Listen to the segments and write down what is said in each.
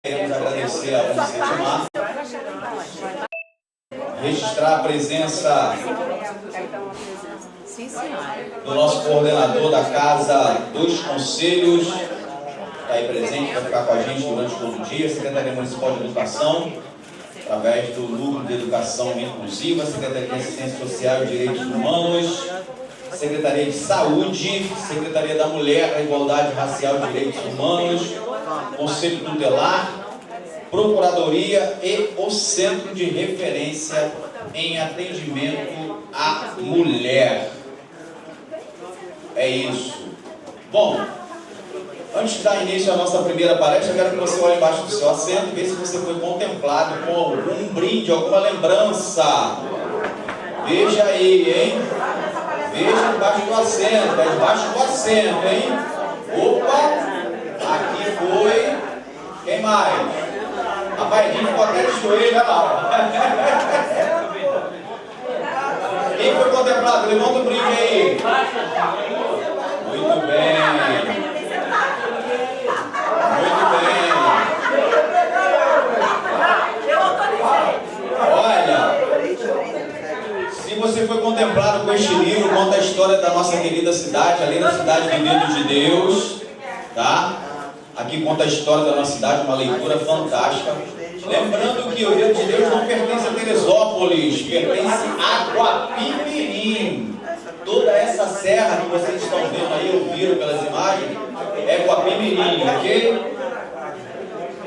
Queremos agradecer a você, Mar, registrar a presença do nosso coordenador da Casa dos Conselhos, está aí presente, vai ficar com a gente durante todo o dia, Secretaria Municipal de Educação, através do Núcleo de Educação Inclusiva, Secretaria de Assistência Social e Direitos Humanos, Secretaria de Saúde, Secretaria da Mulher, da Igualdade Racial e Direitos Humanos, Conselho Tutelar, Procuradoria e o Centro de Referência em Atendimento à Mulher. É isso. Bom, antes de dar início à nossa primeira palestra, eu quero que você olhe embaixo do seu assento e veja se você foi contemplado com algum brinde, alguma lembrança. Veja aí, hein? Veja debaixo do assento, é debaixo do assento, hein? Opa! Aqui foi. Quem mais? Rapaz, a gente ficou até de joelho, olha lá. Quem foi contemplado? Levanta o brinde aí. Muito bem. Muito bem. Olha, se você foi contemplado com este livro, conta a história da nossa querida cidade, além da cidade do Dedo de Deus, tá? Aqui conta a história da nossa cidade, uma leitura fantástica. Lembrando que o Dedo de Deus não pertence a Teresópolis, pertence a Guapimirim. Toda essa serra que vocês estão vendo aí, ouviram pelas imagens, é Guapimirim, ok?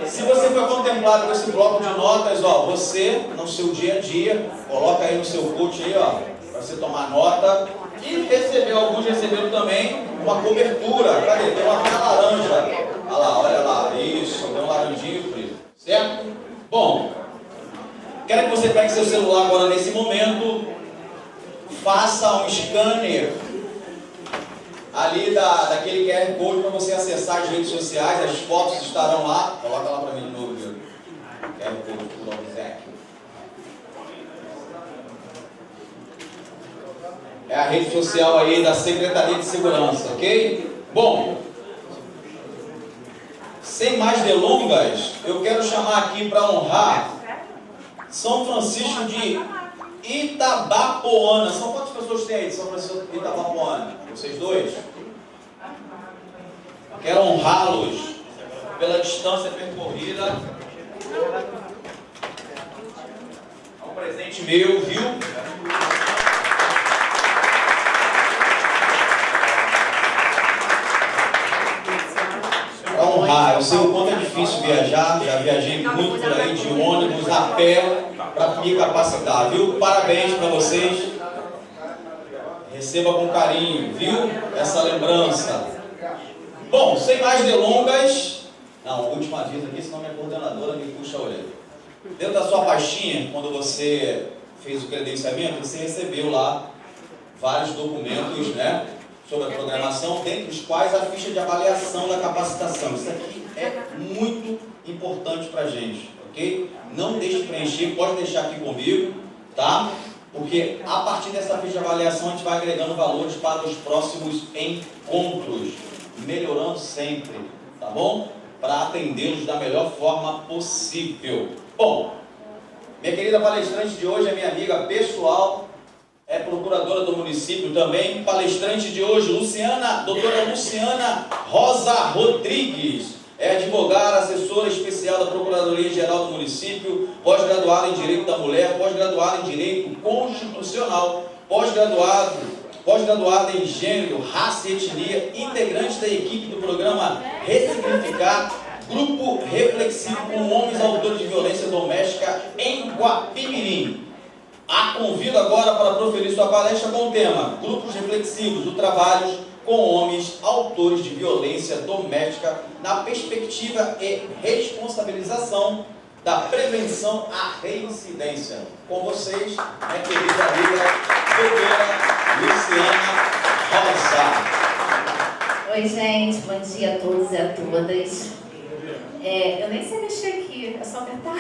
Se você foi contemplado com esse bloco de notas, ó, você, no seu dia a dia, coloca aí no seu coach aí, ó, para você tomar nota. E recebeu, alguns receberam também uma cobertura. Cadê? Tem uma laranja. Olha lá, isso, tem um laranjinho frio, certo? Bom, quero que você pegue seu celular agora nesse momento, faça um scanner ali daquele QR Code para você acessar as redes sociais, as fotos estarão lá. Coloca lá para mim de novo, viu? QR Code do Lobzec. É a rede social aí da Secretaria de Segurança, ok? Bom, sem mais delongas, eu quero chamar aqui para honrar São Francisco de Itabapoana. São quantas pessoas tem aí de São Francisco de Itabapoana? Vocês dois? Quero honrá-los pela distância percorrida. É um presente meu, viu? Para honrar, eu sei o quanto é difícil viajar, já viajei muito por aí de ônibus, a pé, para me capacitar, viu? Parabéns para vocês. Receba com carinho, viu? Essa lembrança. Bom, sem mais delongas. Não, última vez aqui, senão minha coordenadora me puxa a orelha. Dentro da sua pastinha, quando você fez o credenciamento, você recebeu lá vários documentos, né? Sobre a programação, dentre os quais a ficha de avaliação da capacitação. Isso aqui é muito importante para a gente, ok? Não deixe de preencher, pode deixar aqui comigo, tá? Porque a partir dessa ficha de avaliação a gente vai agregando valores para os próximos encontros, melhorando sempre, tá bom? Para atendê-los da melhor forma possível. Bom, minha querida palestrante de hoje é minha amiga pessoal, é procuradora do município também. Palestrante de hoje, doutora Luciana Rosa Rodrigues. É advogada, assessora especial da Procuradoria-Geral do município, pós-graduada em Direito da Mulher, pós-graduada em Direito Constitucional, pós-graduada em Gênero, Raça e Etnia, integrante da equipe do programa Ressignificar, grupo reflexivo com homens autores de violência doméstica em Guapimirim. A convido agora para proferir sua palestra com o tema Grupos Reflexivos do Trabalho com Homens Autores de Violência Doméstica na perspectiva e responsabilização da prevenção à reincidência. Com vocês, minha querida amiga, doutora Luciana Rosa. Oi, gente, bom dia a todos e a todas. Eu nem sei mexer aqui, é só apertar.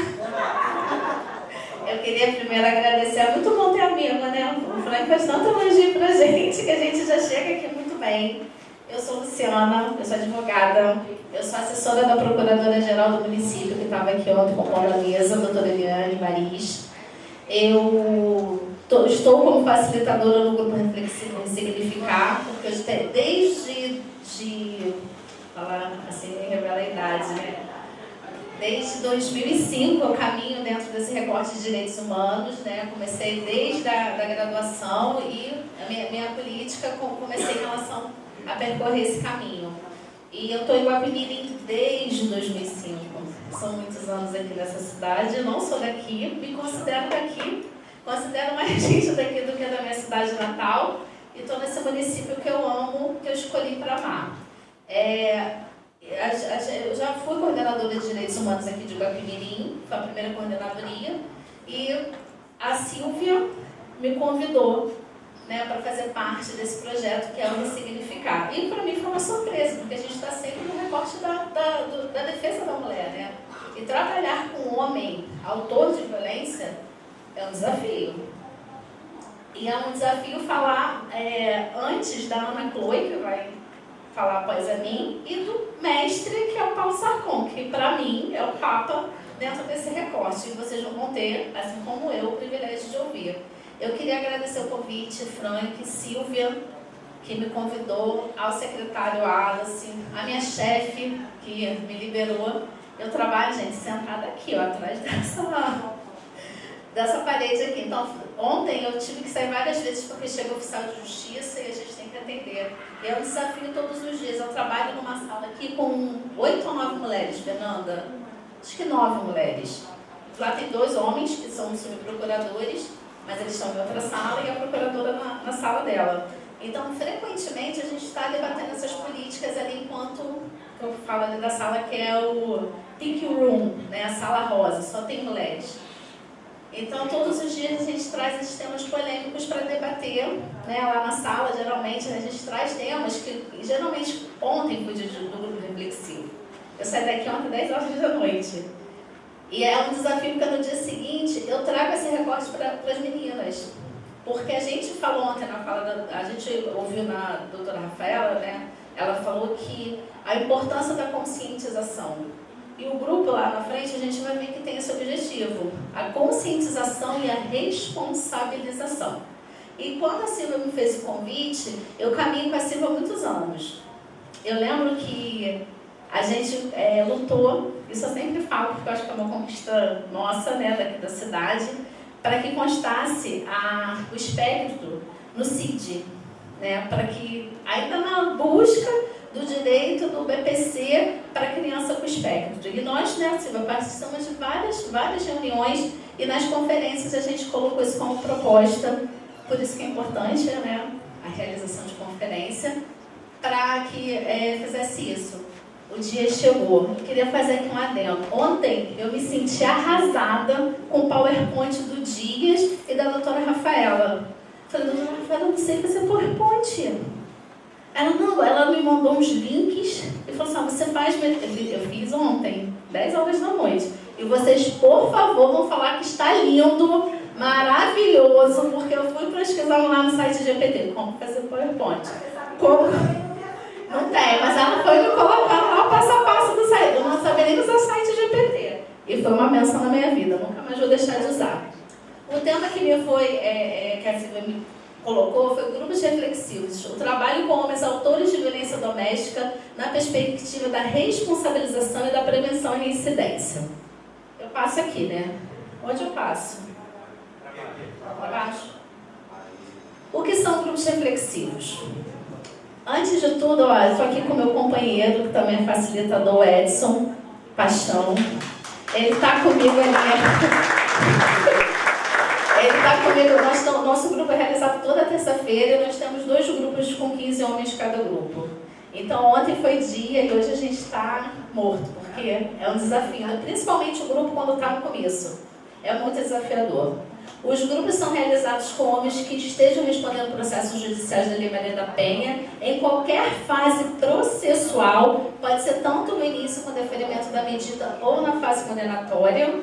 Eu queria primeiro agradecer, é muito bom ter amigo, né? O Frank faz tanto elogio pra gente que a gente já chega aqui muito bem. Eu sou Luciana, eu sou advogada, eu sou assessora da Procuradora-Geral do município, que estava aqui ontem com a mesa, a doutora Eliane Maris. Eu estou como facilitadora no Grupo Reflexivo Ressignificar, porque eu desde falar assim, revela a idade, né? Desde 2005 eu caminho dentro desse recorte de direitos humanos, né? Comecei desde a graduação e a minha política comecei em relação a percorrer esse caminho. E eu estou em Guapimirim desde 2005. São muitos anos aqui nessa cidade. Eu não sou daqui, me considero daqui. Considero mais gente daqui do que da minha cidade natal. E estou nesse município que eu amo, que eu escolhi para amar. Eu já fui coordenadora de Direitos Humanos aqui de Guapimirim, foi a primeira coordenadoria, e a Silvia me convidou, né, para fazer parte desse projeto que é o Ressignificar. E para mim foi uma surpresa, porque a gente está sempre no recorte da defesa da mulher, né? E trabalhar com um homem autor de violência é um desafio. E é um desafio falar antes da Ana Chloe, que vai falar após a mim, e do mestre, que é o Paulo Sarcon, que para mim é o Papa dentro desse recorte. E vocês vão ter, assim como eu, o privilégio de ouvir. Eu queria agradecer o convite, Frank, Silvia, que me convidou, ao secretário Alice, a minha chefe, que me liberou. Eu trabalho, gente, sentada aqui, ó, atrás dessa parede aqui. Então, ontem eu tive que sair várias vezes porque chega o oficial de justiça e a gente tem que atender. E é um desafio todos os dias. Eu trabalho numa sala aqui com 8 ou 9 mulheres, Fernanda. Acho que 9 mulheres. Lá tem 2 homens que são subprocuradores, mas eles estão em outra sala e a procuradora na sala dela. Então, frequentemente, a gente está debatendo essas políticas ali enquanto eu falo ali da sala que é o Pink Room, né? A sala rosa, só tem mulheres. Então, todos os dias a gente traz esses temas polêmicos para debater, né? Lá na sala, geralmente, a gente traz temas que, geralmente, ontem foi do grupo reflexivo. Eu saí daqui ontem 10 horas da noite. E é um desafio porque no dia seguinte eu trago esse recorte para as meninas. Porque a gente falou ontem na fala, a gente ouviu na doutora Rafaela, né? Ela falou que a importância da conscientização. E o grupo lá na frente, a gente vai ver que tem esse objetivo, a conscientização e a responsabilização. E quando a Silvia me fez o convite, eu caminho com a Silvia há muitos anos. Eu lembro que a gente lutou, isso eu sempre falo, porque eu acho que é uma conquista nossa, né, daqui da cidade, para que constasse o espectro no CID, né, para que, ainda na busca do direito do BPC para criança com espectro. E nós, né, Silvia, participamos de várias reuniões e nas conferências a gente colocou isso como proposta, por isso que é importante, né, a realização de conferência, para que fizesse isso. O dia chegou. Eu queria fazer aqui um adendo. Ontem eu me senti arrasada com o PowerPoint do Dias e da doutora Rafaela. Falei, doutora Rafaela, eu não sei fazer PowerPoint. Ela me mandou uns links e falou assim, você faz... Eu fiz ontem, 10 horas da noite. E vocês, por favor, vão falar que está lindo, maravilhoso, porque eu fui pesquisar lá no site GPT, como fazer PowerPoint. Não tem, mas ela foi me colocando lá o passo a passo do site. Eu não sabia nem usar o site GPT. E foi uma benção na minha vida, nunca mais vou deixar de usar. O tema que me foi, que a Silvia me colocou, foi grupos reflexivos. O trabalho com homens autores de violência doméstica na perspectiva da responsabilização e da prevenção e reincidência. Eu passo aqui, né? Onde eu passo? Para baixo. O que são grupos reflexivos? Antes de tudo, ó, eu estou aqui com o meu companheiro, que também é facilitador, Edson Paixão. Ele está comigo ali. Ele está comigo. Nosso grupo é realizado toda terça-feira e nós temos 2 grupos com 15 homens cada grupo. Então, ontem foi dia e hoje a gente está morto, porque é um desafio, principalmente o grupo quando está no começo. É muito desafiador. Os grupos são realizados com homens que estejam respondendo processos judiciais da Lei Maria da Penha em qualquer fase processual, pode ser tanto no início com o deferimento da medida ou na fase condenatória,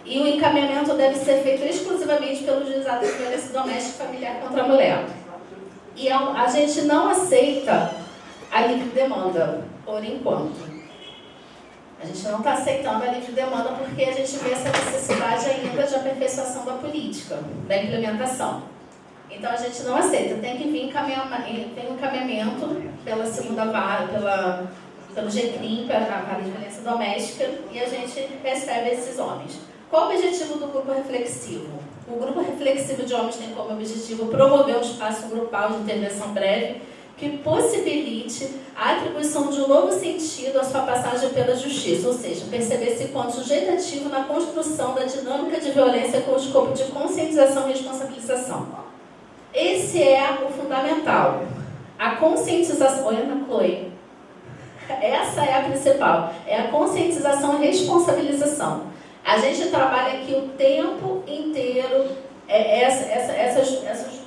e o encaminhamento deve ser feito exclusivamente pelo juizado de violência doméstica e familiar contra a mulher. E a gente não aceita a livre demanda, por enquanto. A gente não está aceitando a livre demanda porque a gente vê essa necessidade ainda de aperfeiçoação da política, da implementação. Então a gente não aceita, tem que vir tem um encaminhamento pela segunda vara, pelo GCRIM, pela vara de violência doméstica, e a gente recebe esses homens. Qual o objetivo do grupo reflexivo? O grupo reflexivo de homens tem como objetivo promover um espaço grupal de intervenção breve que possibilite a atribuição de um novo sentido à sua passagem pela justiça, ou seja, perceber-se enquanto sujeito ativo na construção da dinâmica de violência com o escopo de conscientização e responsabilização. Esse é o fundamental. A conscientização... Oi, Ana Chloe. Essa é a principal. É a conscientização e responsabilização. A gente trabalha aqui o tempo inteiro essas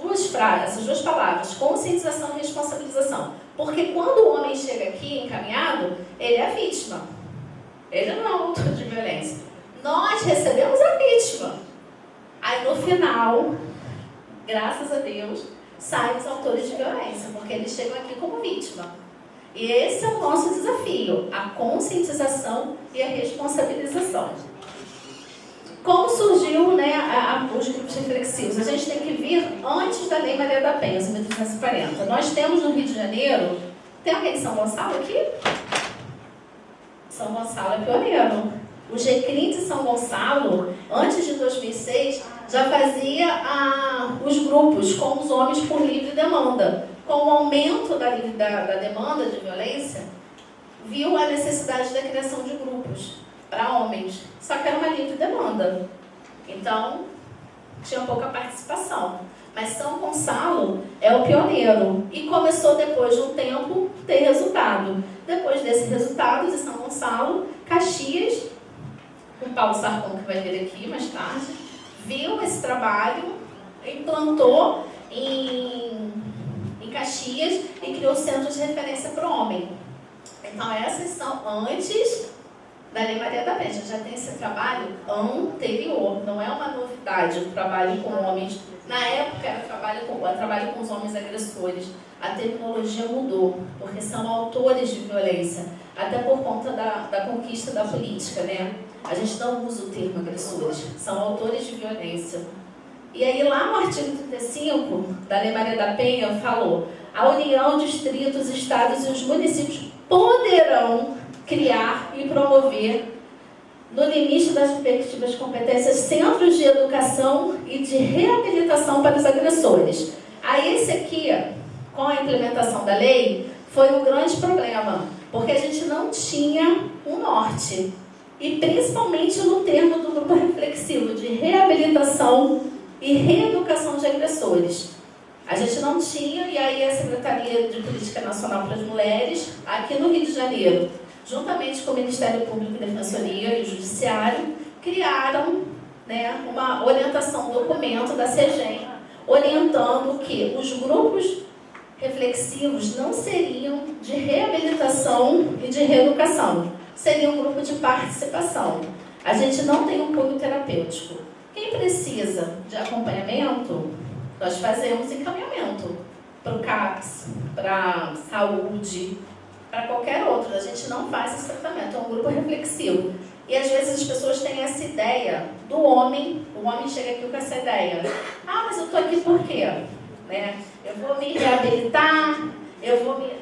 duas palavras, conscientização e responsabilização. Porque quando o homem chega aqui encaminhado, ele é a vítima. Ele não é o autor de violência. Nós recebemos a vítima. Aí no final, graças a Deus, saem os autores de violência, porque eles chegam aqui como vítima. E esse é o nosso desafio, a conscientização e a responsabilização. Como surgiu, né, os grupos reflexivos? A gente tem que vir antes da Lei Maria da Penha, 1240. Nós temos no Rio de Janeiro... Tem alguém de São Gonçalo aqui? São Gonçalo é pioneiro. O GCRIM de São Gonçalo, antes de 2006, já fazia os grupos com os homens por livre demanda. Com o aumento da demanda de violência, viu a necessidade da criação de grupos para homens, só que era uma livre demanda. Então, tinha pouca participação. Mas São Gonçalo é o pioneiro e começou, depois de um tempo, ter resultado. Depois desse resultado de São Gonçalo, Caxias, o Paulo Sarcon, que vai vir aqui mais tarde, viu esse trabalho, implantou em Caxias e criou centros de referência para o homem. Então, essas são antes da Lei Maria da Penha. Já tem esse trabalho anterior, não é uma novidade o trabalho com homens. Na época era trabalho com os homens agressores. A terminologia mudou, porque são autores de violência, até por conta da conquista da política, né? A gente não usa o termo agressores, são autores de violência. E aí lá no artigo 35 da Lei Maria da Penha falou: a União, distritos, estados e os municípios poderão criar e promover, no limite das respectivas competências, centros de educação e de reabilitação para os agressores. Aí esse aqui, com a implementação da lei, foi um grande problema, porque a gente não tinha um norte. E principalmente no termo do grupo reflexivo de reabilitação e reeducação de agressores. A gente não tinha, e aí a Secretaria de Política Nacional para as Mulheres, aqui no Rio de Janeiro, juntamente com o Ministério Público e Defensoria e o Judiciário, criaram, né, uma orientação, um documento da CEGEM, orientando que os grupos reflexivos não seriam de reabilitação e de reeducação, seria um grupo de participação. A gente não tem um cunho terapêutico. Quem precisa de acompanhamento, nós fazemos encaminhamento para o CAPS, para saúde, para qualquer outro. A gente não faz esse tratamento, é um grupo reflexivo. E às vezes as pessoas têm essa ideia do homem, o homem chega aqui com essa ideia: ah, mas eu estou aqui por quê? Né? Eu vou me reabilitar,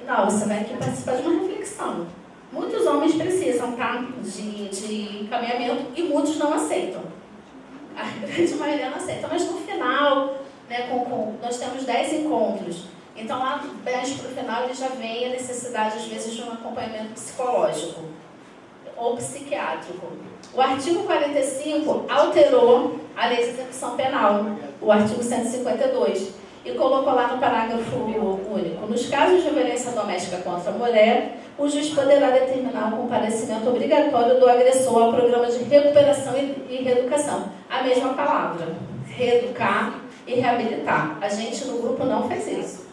Não, você vai aqui participar de uma reflexão. Muitos homens precisam, tá, de encaminhamento e muitos não aceitam. A grande maioria não aceita, mas no final, né, nós temos 10 encontros. Então, lá 10 para o final, ele já vem a necessidade, às vezes, de um acompanhamento psicológico ou psiquiátrico. O artigo 45 alterou a lei de execução penal, o artigo 152, e colocou lá no parágrafo único: nos casos de violência doméstica contra a mulher, o juiz poderá determinar o comparecimento obrigatório do agressor ao programa de recuperação e reeducação. A mesma palavra, reeducar e reabilitar. A gente no grupo não faz isso.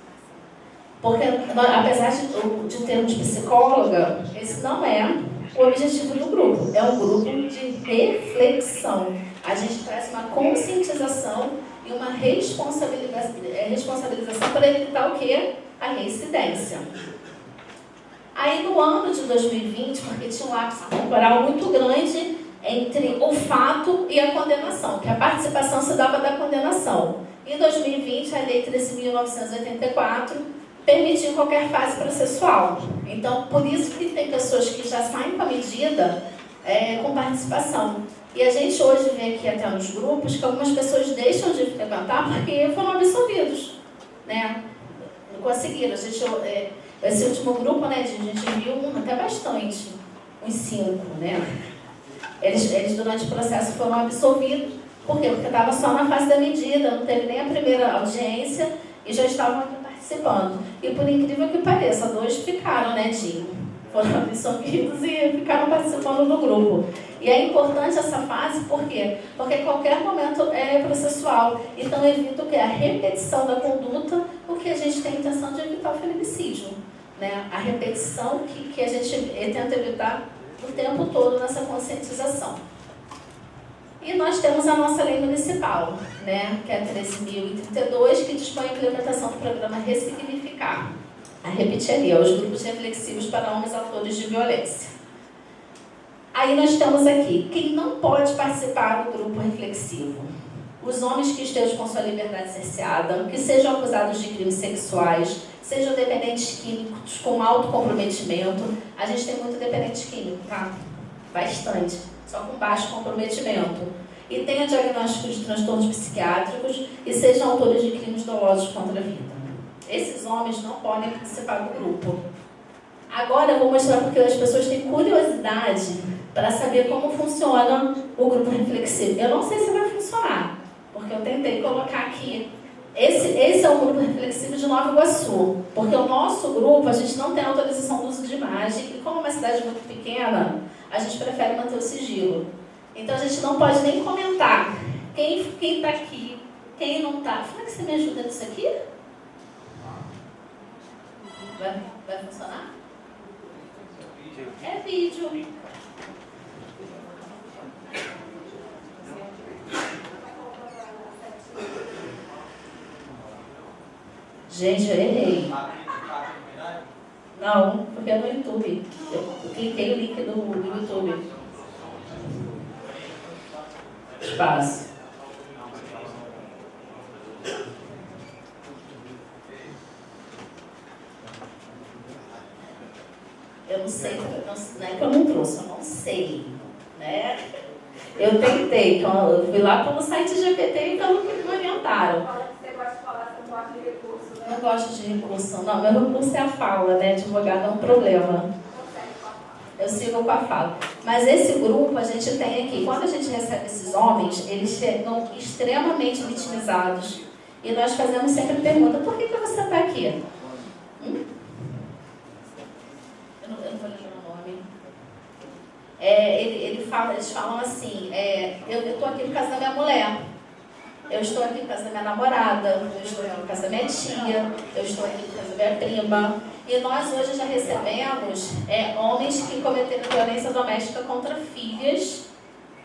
Porque, apesar de termos psicóloga, esse não é o objetivo do grupo. É um grupo de reflexão. A gente traz uma conscientização e uma responsabilização para evitar o quê? A reincidência. Aí no ano de 2020, porque tinha um lapso temporal muito grande entre o fato e a condenação, que a participação se dava da condenação. Em 2020, a Lei 13.984 permitiu qualquer fase processual. Então, por isso que tem pessoas que já saem com a medida com participação. E a gente hoje vê aqui até nos grupos que algumas pessoas deixam de frequentar porque foram absolvidos, né? Não conseguiram. Esse último grupo, né, a gente viu até bastante, uns 5, né? Eles durante o processo foram absolvidos. Por quê? Porque estava só na fase da medida, não teve nem a primeira audiência e já estavam aqui participando. E por incrível que pareça, 2 ficaram, né, Dinho? Foram absolvidos e ficaram participando do grupo. E é importante essa fase, por quê? Porque qualquer momento é processual. Então evita o quê? A repetição da conduta, porque a gente tem a intenção de evitar o feminicídio, né? A repetição que a gente tenta evitar o tempo todo nessa conscientização. E nós temos a nossa lei municipal, né, que é a 13.032, que dispõe a implementação do programa Ressignificar. A repetir ali, os grupos reflexivos para homens autores de violência. Aí nós temos aqui, quem não pode participar do grupo reflexivo? Os homens que estejam com sua liberdade cerceada, que sejam acusados de crimes sexuais, sejam dependentes químicos com alto comprometimento. A gente tem muito dependente químico, tá? Bastante. Só com baixo comprometimento. E tenha diagnóstico de transtornos psiquiátricos e sejam autores de crimes dolosos contra a vida. Esses homens não podem participar do grupo. Agora eu vou mostrar porque as pessoas têm curiosidade para saber como funciona o grupo reflexivo. Eu não sei se vai funcionar, porque eu tentei colocar aqui. Esse é o grupo reflexivo de Nova Iguaçu, porque o nosso grupo, a gente não tem autorização do uso de imagem, e como é uma cidade muito pequena, a gente prefere manter o sigilo. Então a gente não pode nem comentar quem está aqui, quem não está. Como é que você me ajuda nisso aqui? Vai funcionar? É vídeo. Gente, eu errei. Não, porque é no YouTube. Eu cliquei o link do YouTube. Espaço. Eu não sei, não é que eu não trouxe, eu não sei, né? Eu tentei, eu fui lá pelo site GPT e pelo que me orientaram. Você gosta de falar, você não gosta de recurso, né? Não gosto de recurso, não. Meu recurso é a fala, né? Advogado é um problema. Eu sigo com a fala. Mas esse grupo a gente tem aqui. Quando a gente recebe esses homens, eles ficam extremamente vitimizados. E nós fazemos sempre a pergunta, por que você está aqui? Eu não vou lembrar o nome. Eles falam assim, eu estou aqui por causa da minha mulher. Eu estou aqui por causa da minha namorada, eu estou aqui por causa da minha tia, eu estou aqui por causa da minha prima. E nós hoje já recebemos homens que cometeram violência doméstica contra filhas,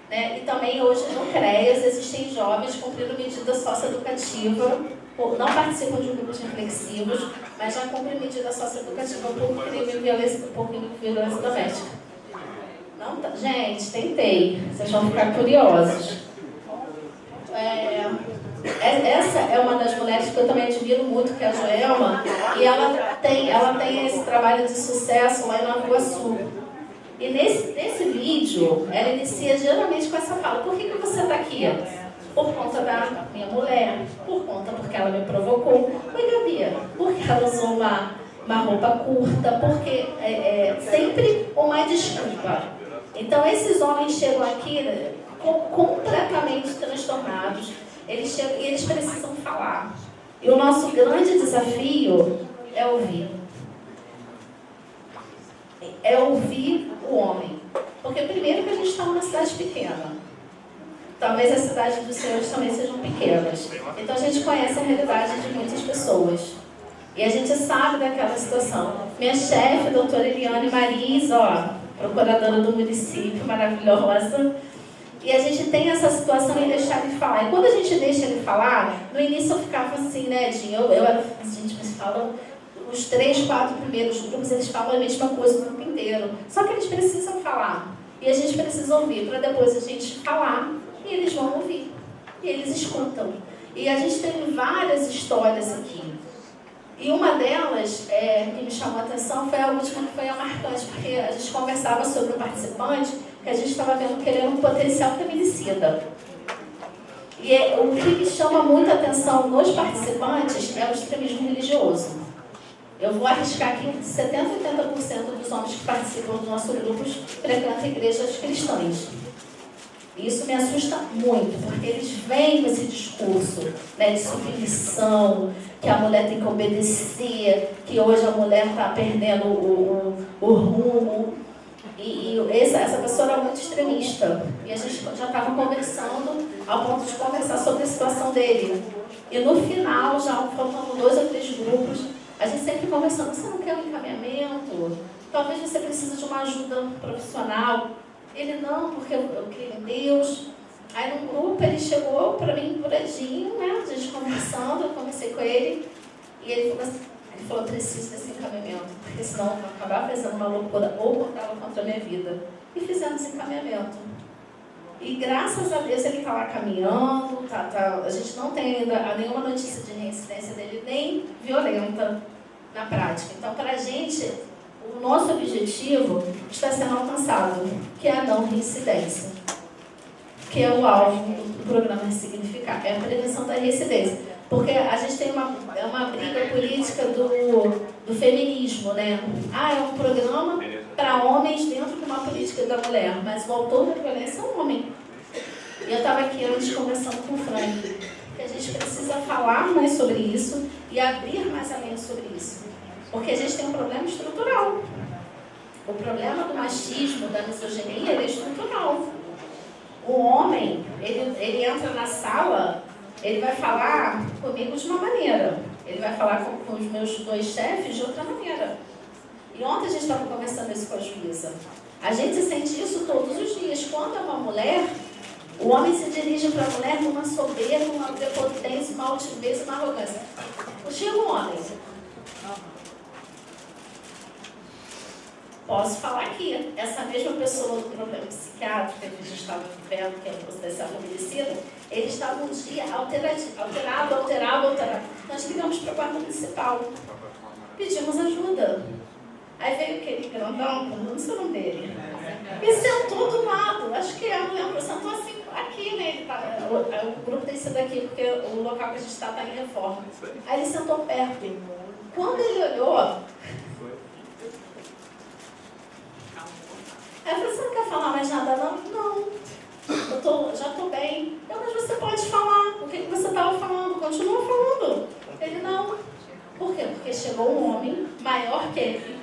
né? E também hoje no CREAS existem jovens cumprindo medida socioeducativa, não participam de grupos reflexivos, mas já cumprem medida socioeducativa por crime de violência doméstica. Não, gente, tentei, vocês vão ficar curiosos. Essa é uma das mulheres que eu também admiro muito, que é a Joelma, e ela tem esse trabalho de sucesso lá em Nova Iguaçu. E nesse vídeo, ela inicia geralmente com essa fala: por que você está aqui? Por conta da minha mulher, porque ela me provocou. Oi, Gabi, porque ela usou uma roupa curta, porque sempre uma desculpa. Então esses homens chegam aqui completamente transtornados, eles chegam e eles precisam falar. E o nosso grande desafio é ouvir. É ouvir o homem. Porque primeiro que a gente está numa cidade pequena. Talvez as cidades dos senhores também sejam pequenas. Então a gente conhece a realidade de muitas pessoas. E a gente sabe daquela situação. Minha chefe, a doutora Eliane Mariz, procuradora do município, maravilhosa. E a gente tem essa situação em deixar ele falar. E quando a gente deixa ele falar, no início eu ficava assim, né, Dinho? Eu era assim, gente, mas fala os 3, 4 primeiros grupos, eles falam a mesma coisa o grupo inteiro. Só que eles precisam falar. E a gente precisa ouvir, para depois a gente falar e eles vão ouvir. E eles escutam. E a gente tem várias histórias aqui. E uma delas, que me chamou a atenção, foi a última, que foi a marcante, porque a gente conversava sobre o participante, que a gente estava vendo que ele era um potencial feminicida. E o que me chama muita atenção nos participantes é o extremismo religioso. Eu vou arriscar aqui que 70% a 80% dos homens que participam do nosso grupo frequentam igrejas cristãs. Isso me assusta muito, porque eles vêm com esse discurso, né, de submissão, que a mulher tem que obedecer, que hoje a mulher está perdendo o rumo. E essa pessoa era muito extremista. E a gente já estava conversando, ao ponto de conversar sobre a situação dele. E no final, já faltando 2 ou 3 grupos, a gente sempre conversando, você não quer um encaminhamento? Talvez você precise de uma ajuda profissional. Ele não, porque eu creio em Deus. Aí no grupo ele chegou para mim puradinho, né? A gente conversando, eu conversei com ele. E ele falou, preciso desse encaminhamento, porque senão eu vou acabar fazendo uma loucura ou cortá-lo contra a minha vida. E fizemos encaminhamento. E graças a Deus ele está lá caminhando, a gente não tem ainda nenhuma notícia de reincidência dele, nem violenta na prática. Então, para a gente, o nosso objetivo está sendo alcançado, que é a não reincidência, que é o alvo do programa Ressignificar, é a prevenção da reincidência. Porque a gente tem uma briga política do feminismo, né? É um programa para homens dentro de uma política da mulher, mas o autor da violência é um homem. E eu estava aqui antes conversando com o Frank, que a gente precisa falar mais sobre isso e abrir mais a mente sobre isso. Porque a gente tem um problema estrutural. O problema do machismo, da misoginia, ele é estrutural. O homem, ele entra na sala, ele vai falar comigo de uma maneira. Ele vai falar com os meus 2 chefes de outra maneira. E ontem a gente estava conversando isso com a juíza. A gente sente isso todos os dias. Quando é uma mulher, o homem se dirige para a mulher numa soberba, uma prepotência, uma altivez, uma arrogância. Chega um homem. Posso falar aqui, essa mesma pessoa do problema psiquiátrico que a gente estava vendo, que é o potencial feminicida, ele estava um dia alterado. Nós ligamos para a guarda municipal. Pedimos ajuda. Aí veio aquele grandão, não sei o nome dele, e sentou do lado, acho que eu não lembro, sentou assim, aqui, né? O grupo tem sido aqui, porque o local que a gente está em reforma. Aí ele sentou perto. Quando ele olhou, aí eu falei, você não quer falar mais nada não? Não, já estou bem. Não, mas você pode falar, o que você estava falando? Continua falando. Ele, não. Por quê? Porque chegou um homem maior que ele,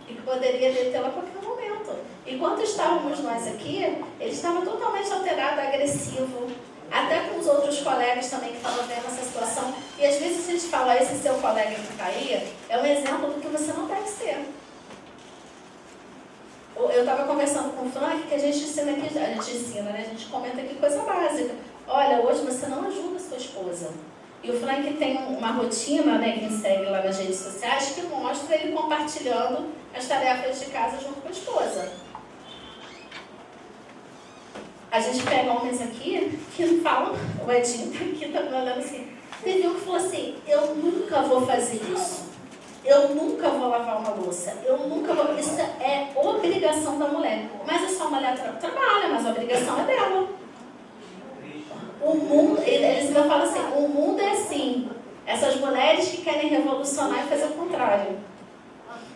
e que poderia detê-la a qualquer momento. Enquanto estávamos nós aqui, ele estava totalmente alterado, agressivo, até com os outros colegas também que estavam vendo essa situação. E às vezes a gente fala, esse seu colega que está aí é um exemplo do que você não deve ser. Eu estava conversando com o Frank, que a gente ensina aqui, né? A gente comenta aqui coisa básica. Olha, hoje você não ajuda a sua esposa. E o Frank tem uma rotina, né, que me segue lá nas redes sociais, que mostra ele compartilhando as tarefas de casa junto com a esposa. A gente pega homens aqui que falam, o Edinho está aqui, está falando assim, teve um que falou assim, eu nunca vou fazer isso. Eu nunca vou lavar uma louça. Isso é obrigação da mulher. Mas a sua mulher trabalha, mas a obrigação é dela. O mundo, eles ainda falam assim, o mundo é assim. Essas mulheres que querem revolucionar e fazer o contrário.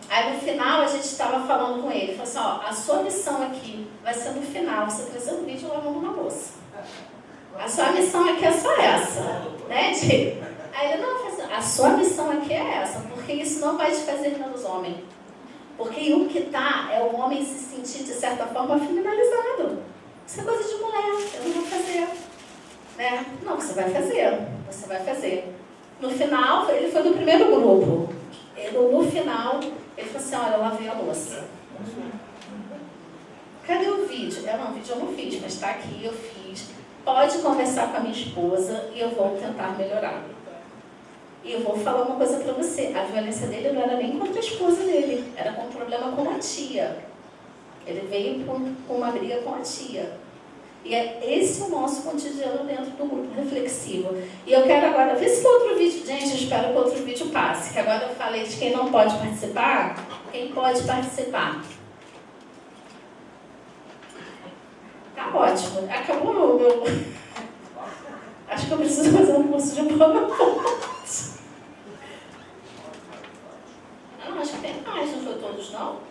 Aí no final a gente estava falando com ele, falou assim, a sua missão aqui vai ser no final, você trazer um vídeo lavando uma louça. A sua missão aqui é só essa, né, Diego? Aí ele, não, a sua missão aqui é essa, porque isso não vai te fazer menos homem. Porque o que tá é o homem se sentir, de certa forma, feminalizado. Isso é coisa de mulher, eu não vou fazer. Né? Não, você vai fazer. No final, ele foi do primeiro grupo. No final, ele falou assim, olha, eu lavei a louça. Cadê o vídeo? O vídeo eu não fiz, mas está aqui, eu fiz. Pode conversar com a minha esposa e eu vou tentar melhorar. E eu vou falar uma coisa pra você. A violência dele não era nem contra a esposa dele. Era com um problema com a tia. Ele veio com uma briga com a tia. E é esse o nosso cotidiano dentro do grupo reflexivo. E eu quero agora ver se outro vídeo... Gente, eu espero que outro vídeo passe. Que agora eu falei de quem não pode participar. Quem pode participar? Tá ótimo. Acabou o meu... Acho que eu preciso fazer um curso de PowerPoint. Não, acho que tem mais, não foi todos, não?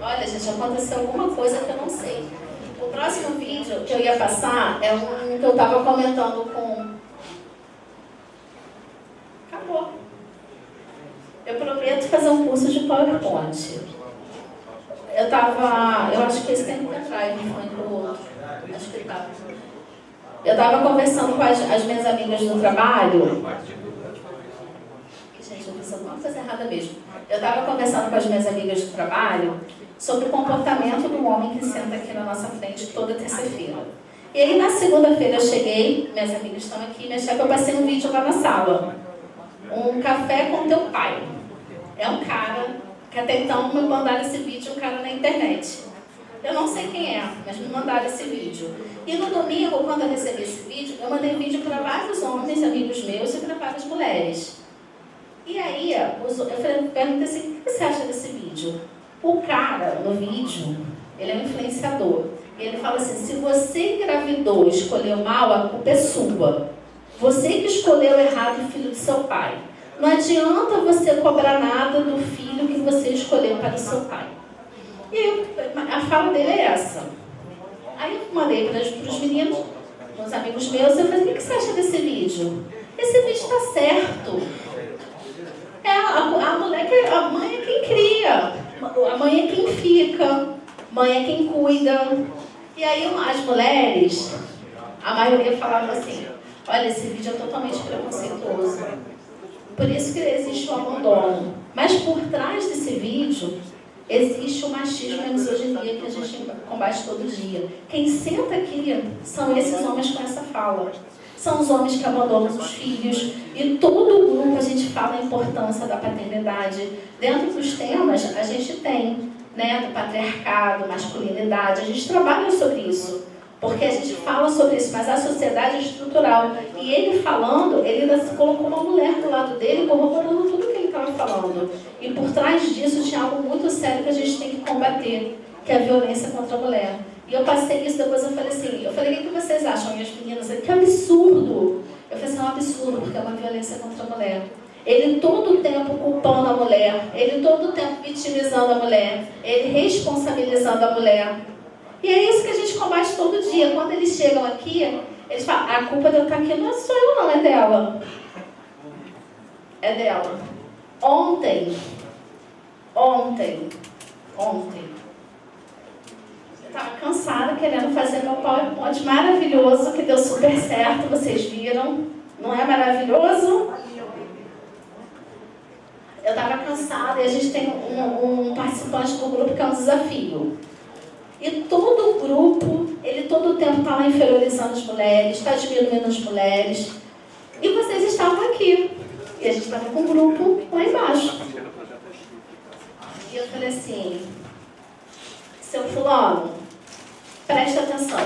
Olha, gente, aconteceu alguma coisa que eu não sei. O próximo vídeo que eu ia passar é um que eu estava comentando com... Acabou. Eu prometo fazer um curso de PowerPoint. Eu acho que esse tem que entrar, não foi pro outro. Acho que estava. Eu estava conversando com as minhas amigas do trabalho. Gente, eu fiz alguma coisa errada mesmo. Eu estava conversando com as minhas amigas do trabalho sobre o comportamento do homem que senta aqui na nossa frente toda terça-feira. E aí, na segunda-feira, eu cheguei, minhas amigas estão aqui, minha chefe, eu passei um vídeo lá na sala. Um café com teu pai. É um cara que até então me mandaram esse vídeo, um cara na internet. Eu não sei quem é, mas me mandaram esse vídeo. E no domingo, quando eu recebi esse vídeo, eu mandei vídeo para vários homens, amigos meus, e para várias mulheres. E aí, eu perguntei assim, o que você acha desse vídeo? O cara, no vídeo, ele é um influenciador. E ele fala assim, se você engravidou e escolheu mal, a culpa é sua. Você que escolheu errado o filho do seu pai. Não adianta você cobrar nada do filho que você escolheu para o seu pai. E a fala dele é essa. Aí eu mandei para os meninos, uns amigos meus, eu falei, o que você acha desse vídeo? Esse vídeo está certo. A mulher, a mãe é quem cria, a mãe é quem fica, mãe é quem cuida. E aí as mulheres, a maioria falava assim, olha, esse vídeo é totalmente preconceituoso. Por isso que existe o abandono. Mas por trás desse vídeo, existe o machismo e a misoginia que a gente combate todo dia. Quem senta aqui são esses homens com essa fala. São os homens que abandonam os filhos. E todo o grupo a gente fala a importância da paternidade. Dentro dos temas, a gente tem, né, do patriarcado, masculinidade. A gente trabalha sobre isso. Porque a gente fala sobre isso, mas a sociedade é estrutural. E ele falando, ele ainda se colocou uma mulher do lado dele, corroborando tudo que ele estava falando. E por trás disso tinha algo muito sério que a gente tem que combater, que é a violência contra a mulher. E eu passei isso, depois eu falei assim, o que vocês acham, minhas meninas? Que absurdo! Eu falei assim, é um absurdo, porque é uma violência contra a mulher. Ele todo o tempo culpando a mulher, ele todo o tempo vitimizando a mulher, ele responsabilizando a mulher. E é isso que a gente combate todo dia. Quando eles chegam aqui, eles falam, a culpa de eu estar aqui não é só eu não, é dela. É dela. Ontem, eu estava cansada querendo fazer meu PowerPoint maravilhoso, que deu super certo, vocês viram. Não é maravilhoso? Eu estava cansada e a gente tem um participante do grupo que é um desafio. E todo o grupo, ele todo o tempo está lá inferiorizando as mulheres, está diminuindo as mulheres. E vocês estavam aqui. E a gente estava com o grupo lá embaixo. E eu falei assim, seu fulano, presta atenção.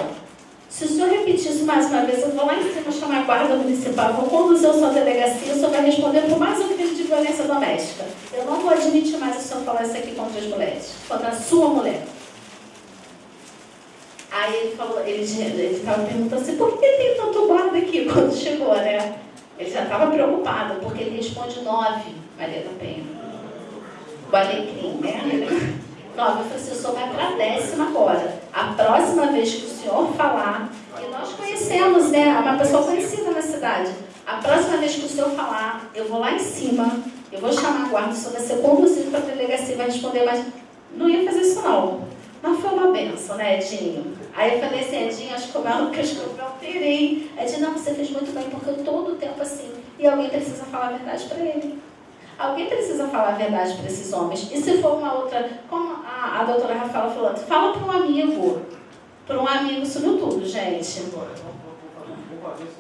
Se o senhor repetir isso mais uma vez, eu vou lá em cima chamar a guarda municipal, vou conduzir a sua delegacia, o senhor vai responder por mais um crime de violência doméstica. Eu não vou admitir mais o senhor falar isso aqui contra as mulheres, contra a sua mulher. Aí ele falou, ele estava perguntando assim, por que tem tanto guarda aqui quando chegou, né? Ele já estava preocupado, porque ele responde 9, Maria da Penha. O alecrim, né? 9, eu falei assim, o senhor vai para a 10ª agora. A próxima vez que o senhor falar, e nós conhecemos, né? É uma pessoa conhecida na cidade. A próxima vez que o senhor falar, eu vou lá em cima, eu vou chamar a guarda, o senhor vai ser conduzido para a delegacia e vai responder, mas não ia fazer isso não. Mas foi uma benção, né, Edinho? Aí eu falei assim, Edinho, acho que eu alterei. Edinho, não, você fez muito bem, porque eu todo o tempo assim, e alguém precisa falar a verdade para ele. Alguém precisa falar a verdade para esses homens. E se for uma outra, como a doutora Rafaela falou, fala para um amigo. Para um amigo sumiu tudo, gente.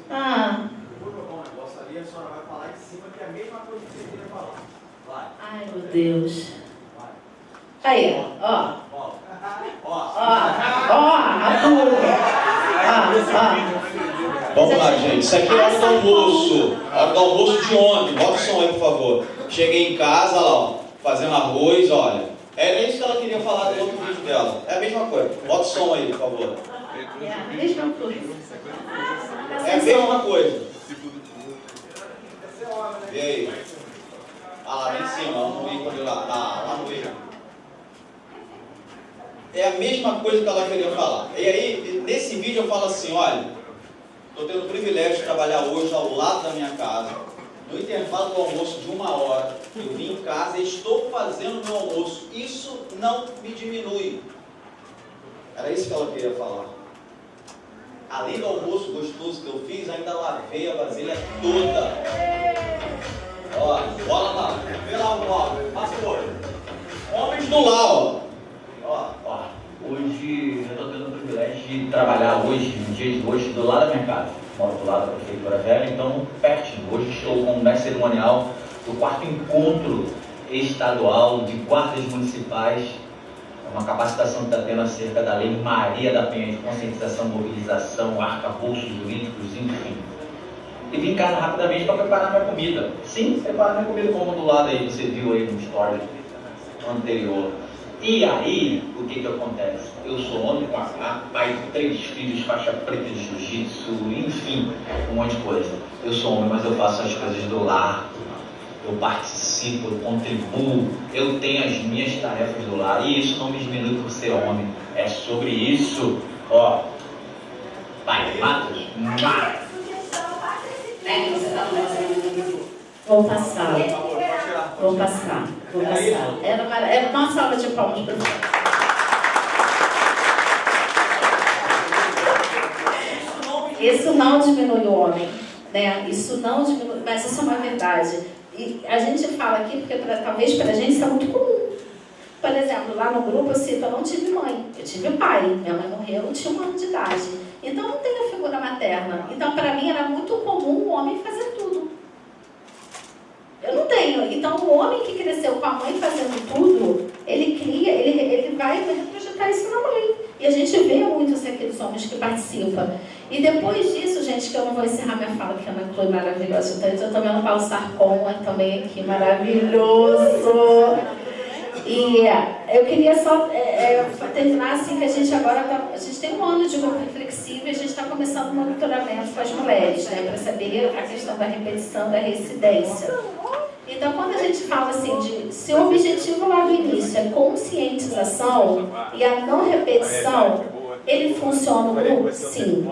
Ah. Eu vou jogar um negócio ali, a senhora vai falar em cima que é a mesma coisa que você queria falar. Vai. Ai, meu Deus. Aí, ó. Vamos lá, gente. Isso aqui é hora do almoço. Hora do almoço de ontem. Bota o som aí, por favor. Cheguei em casa, lá, ó, fazendo arroz, olha. É isso que ela queria falar do outro vídeo dela. É a mesma coisa. Bota o som aí, por favor. É a mesma coisa. É a mesma coisa. E aí? Ah, lá em cima, no ícone lá. Lá no ícone. É a mesma coisa que ela queria falar. E aí, nesse vídeo eu falo assim, olha, estou tendo o privilégio de trabalhar hoje ao lado da minha casa. No intervalo do almoço de 1 hora, eu vim em casa e estou fazendo o meu almoço. Isso não me diminui. Era isso que ela queria falar. Além do almoço gostoso que eu fiz, ainda lavei a vasilha toda. Ó, bola lá. Vê lá o ó. Passa o olho. Homens do lá, ó. Hoje eu estou tendo o privilégio de trabalhar hoje, no dia de hoje, do lado da minha casa. Moro do lado da Prefeitura Velha, então pertinho. Hoje estou com o mestre cerimonial do 4º encontro estadual de guardas municipais. É uma capacitação que está tendo acerca da Lei Maria da Penha, de conscientização, mobilização, arcabouços jurídicos, enfim. E vim em casa rapidamente para preparar minha comida. Sim, preparar minha comida, como do lado aí, você viu aí no story anterior. E aí, o que acontece? Eu sou homem, pai de 3 filhos, faixa preta de jiu-jitsu, enfim, um monte de coisa. Eu sou homem, mas eu faço as coisas do lar, eu participo, eu contribuo, eu tenho as minhas tarefas do lar, e isso não me diminui por ser homem. É sobre isso, ó. Vai, Matos, mata! Vou passar. Era uma salva de palmas para você. Isso não diminui o homem, né? Isso não diminui, mas isso é uma verdade. E a gente fala aqui porque talvez para a gente isso é muito comum. Por exemplo, lá no grupo eu cito, eu não tive mãe, eu tive pai. Minha mãe morreu, eu tinha 1 ano de idade. Então eu não tenho figura materna. Então para mim era muito comum o homem fazer tudo. Eu não tenho. Então, o homem que cresceu com a mãe fazendo tudo, ele vai projetar isso na mãe. E a gente vê muitos aqueles homens que participam. E depois disso, gente, que eu não vou encerrar minha fala, porque a Ana Chloe é maravilhosa. Eu estou vendo o Paulo Sarcon também aqui, maravilhoso. E eu queria só terminar assim, que a gente agora a gente tem um ano de grupo reflexivo e a gente está começando um monitoramento com as mulheres, né, para saber a questão da repetição, da reincidência. Então, quando a gente fala assim, se o objetivo lá do início é conscientização e a não repetição, ele funciona no grupo? Sim.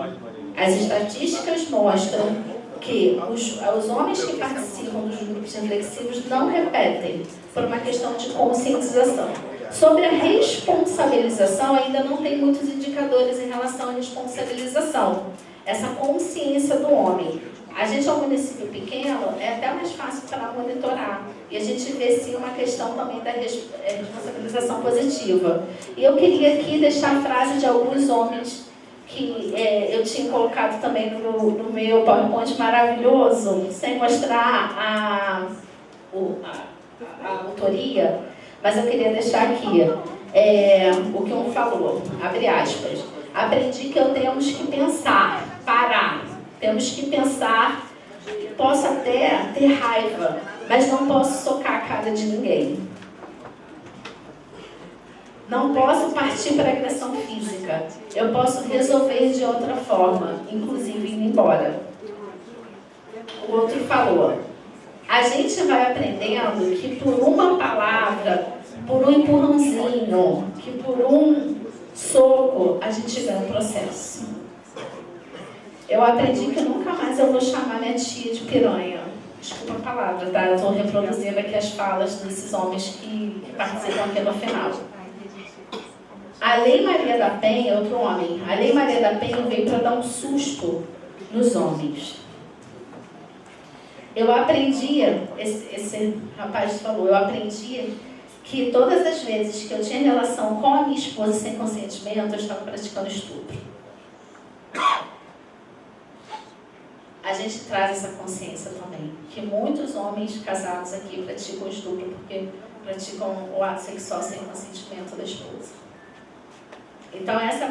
As estatísticas mostram que os homens que participam dos grupos reflexivos não repetem por uma questão de conscientização. Sobre a responsabilização, ainda não tem muitos indicadores em relação à responsabilização. Essa consciência do homem. A gente é um município pequeno, é até mais fácil para monitorar. E a gente vê sim uma questão também da responsabilização positiva. E eu queria aqui deixar a frase de alguns homens que eu tinha colocado também no meu PowerPoint maravilhoso, sem mostrar a autoria, mas eu queria deixar aqui o que um falou, abre aspas. Aprendi que temos que pensar, parar, temos que pensar, posso até ter raiva, mas não posso socar a cara de ninguém. Não posso partir para agressão física. Eu posso resolver de outra forma, inclusive indo embora. O outro falou, a gente vai aprendendo que por uma palavra, por um empurrãozinho, que por um soco, a gente ganha um processo. Eu aprendi que nunca mais eu vou chamar minha tia de piranha. Desculpa a palavra, tá? Eu estou reproduzindo aqui as falas desses homens que participam aqui no final. A Lei Maria da Penha, outro homem, a Lei Maria da Penha veio para dar um susto nos homens. Eu aprendi, esse rapaz falou, eu aprendi que todas as vezes que eu tinha relação com a minha esposa sem consentimento, eu estava praticando estupro. A gente traz essa consciência também, que muitos homens casados aqui praticam estupro porque praticam o ato sexual sem consentimento da esposa. Então essa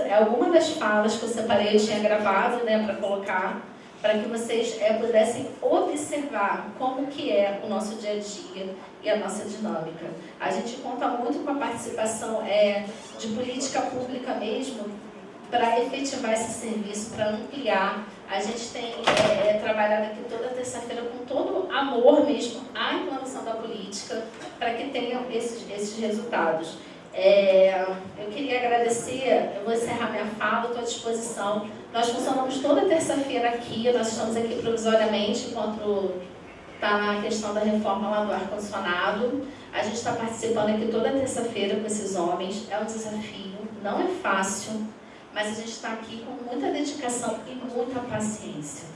é alguma das falas que eu separei, eu tinha gravado, né, para colocar, para que vocês pudessem observar como que é o nosso dia a dia e a nossa dinâmica. A gente conta muito com a participação de política pública mesmo, para efetivar esse serviço, para ampliar. A gente tem trabalhado aqui toda terça-feira com todo amor mesmo à implantação da política, para que tenham esses resultados. Eu queria agradecer, eu vou encerrar minha fala, estou à disposição. Nós funcionamos toda terça-feira aqui, nós estamos aqui provisoriamente, enquanto está na questão da reforma lá do ar-condicionado. A gente está participando aqui toda terça-feira com esses homens, é um desafio, não é fácil, mas a gente está aqui com muita dedicação e muita paciência.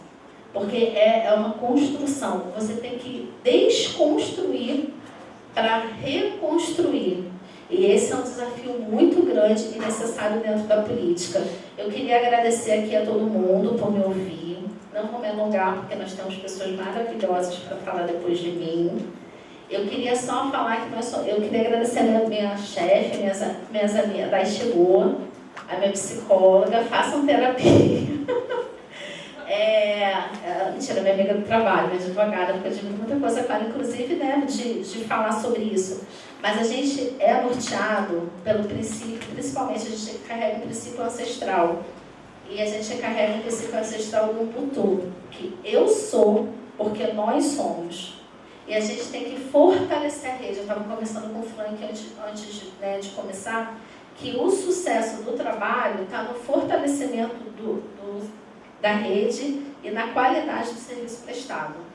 Porque é uma construção, você tem que desconstruir para reconstruir. E esse é um desafio muito grande e necessário dentro da política. Eu queria agradecer aqui a todo mundo por me ouvir. Não vou me alongar, porque nós temos pessoas maravilhosas para falar depois de mim. Eu queria só falar que eu queria agradecer a minha chefe, minhas amigas, daí chegou, a minha psicóloga, façam terapia. Mentira, minha amiga do trabalho, minha advogada, porque eu tive muita coisa clara, inclusive, né, de falar sobre isso. Mas a gente é norteado pelo princípio, principalmente a gente carrega um princípio ancestral. E a gente carrega um princípio ancestral do Ubuntu, que eu sou porque nós somos. E a gente tem que fortalecer a rede. Eu estava conversando com o Frank antes de começar, que o sucesso do trabalho está no fortalecimento da rede e na qualidade do serviço prestado.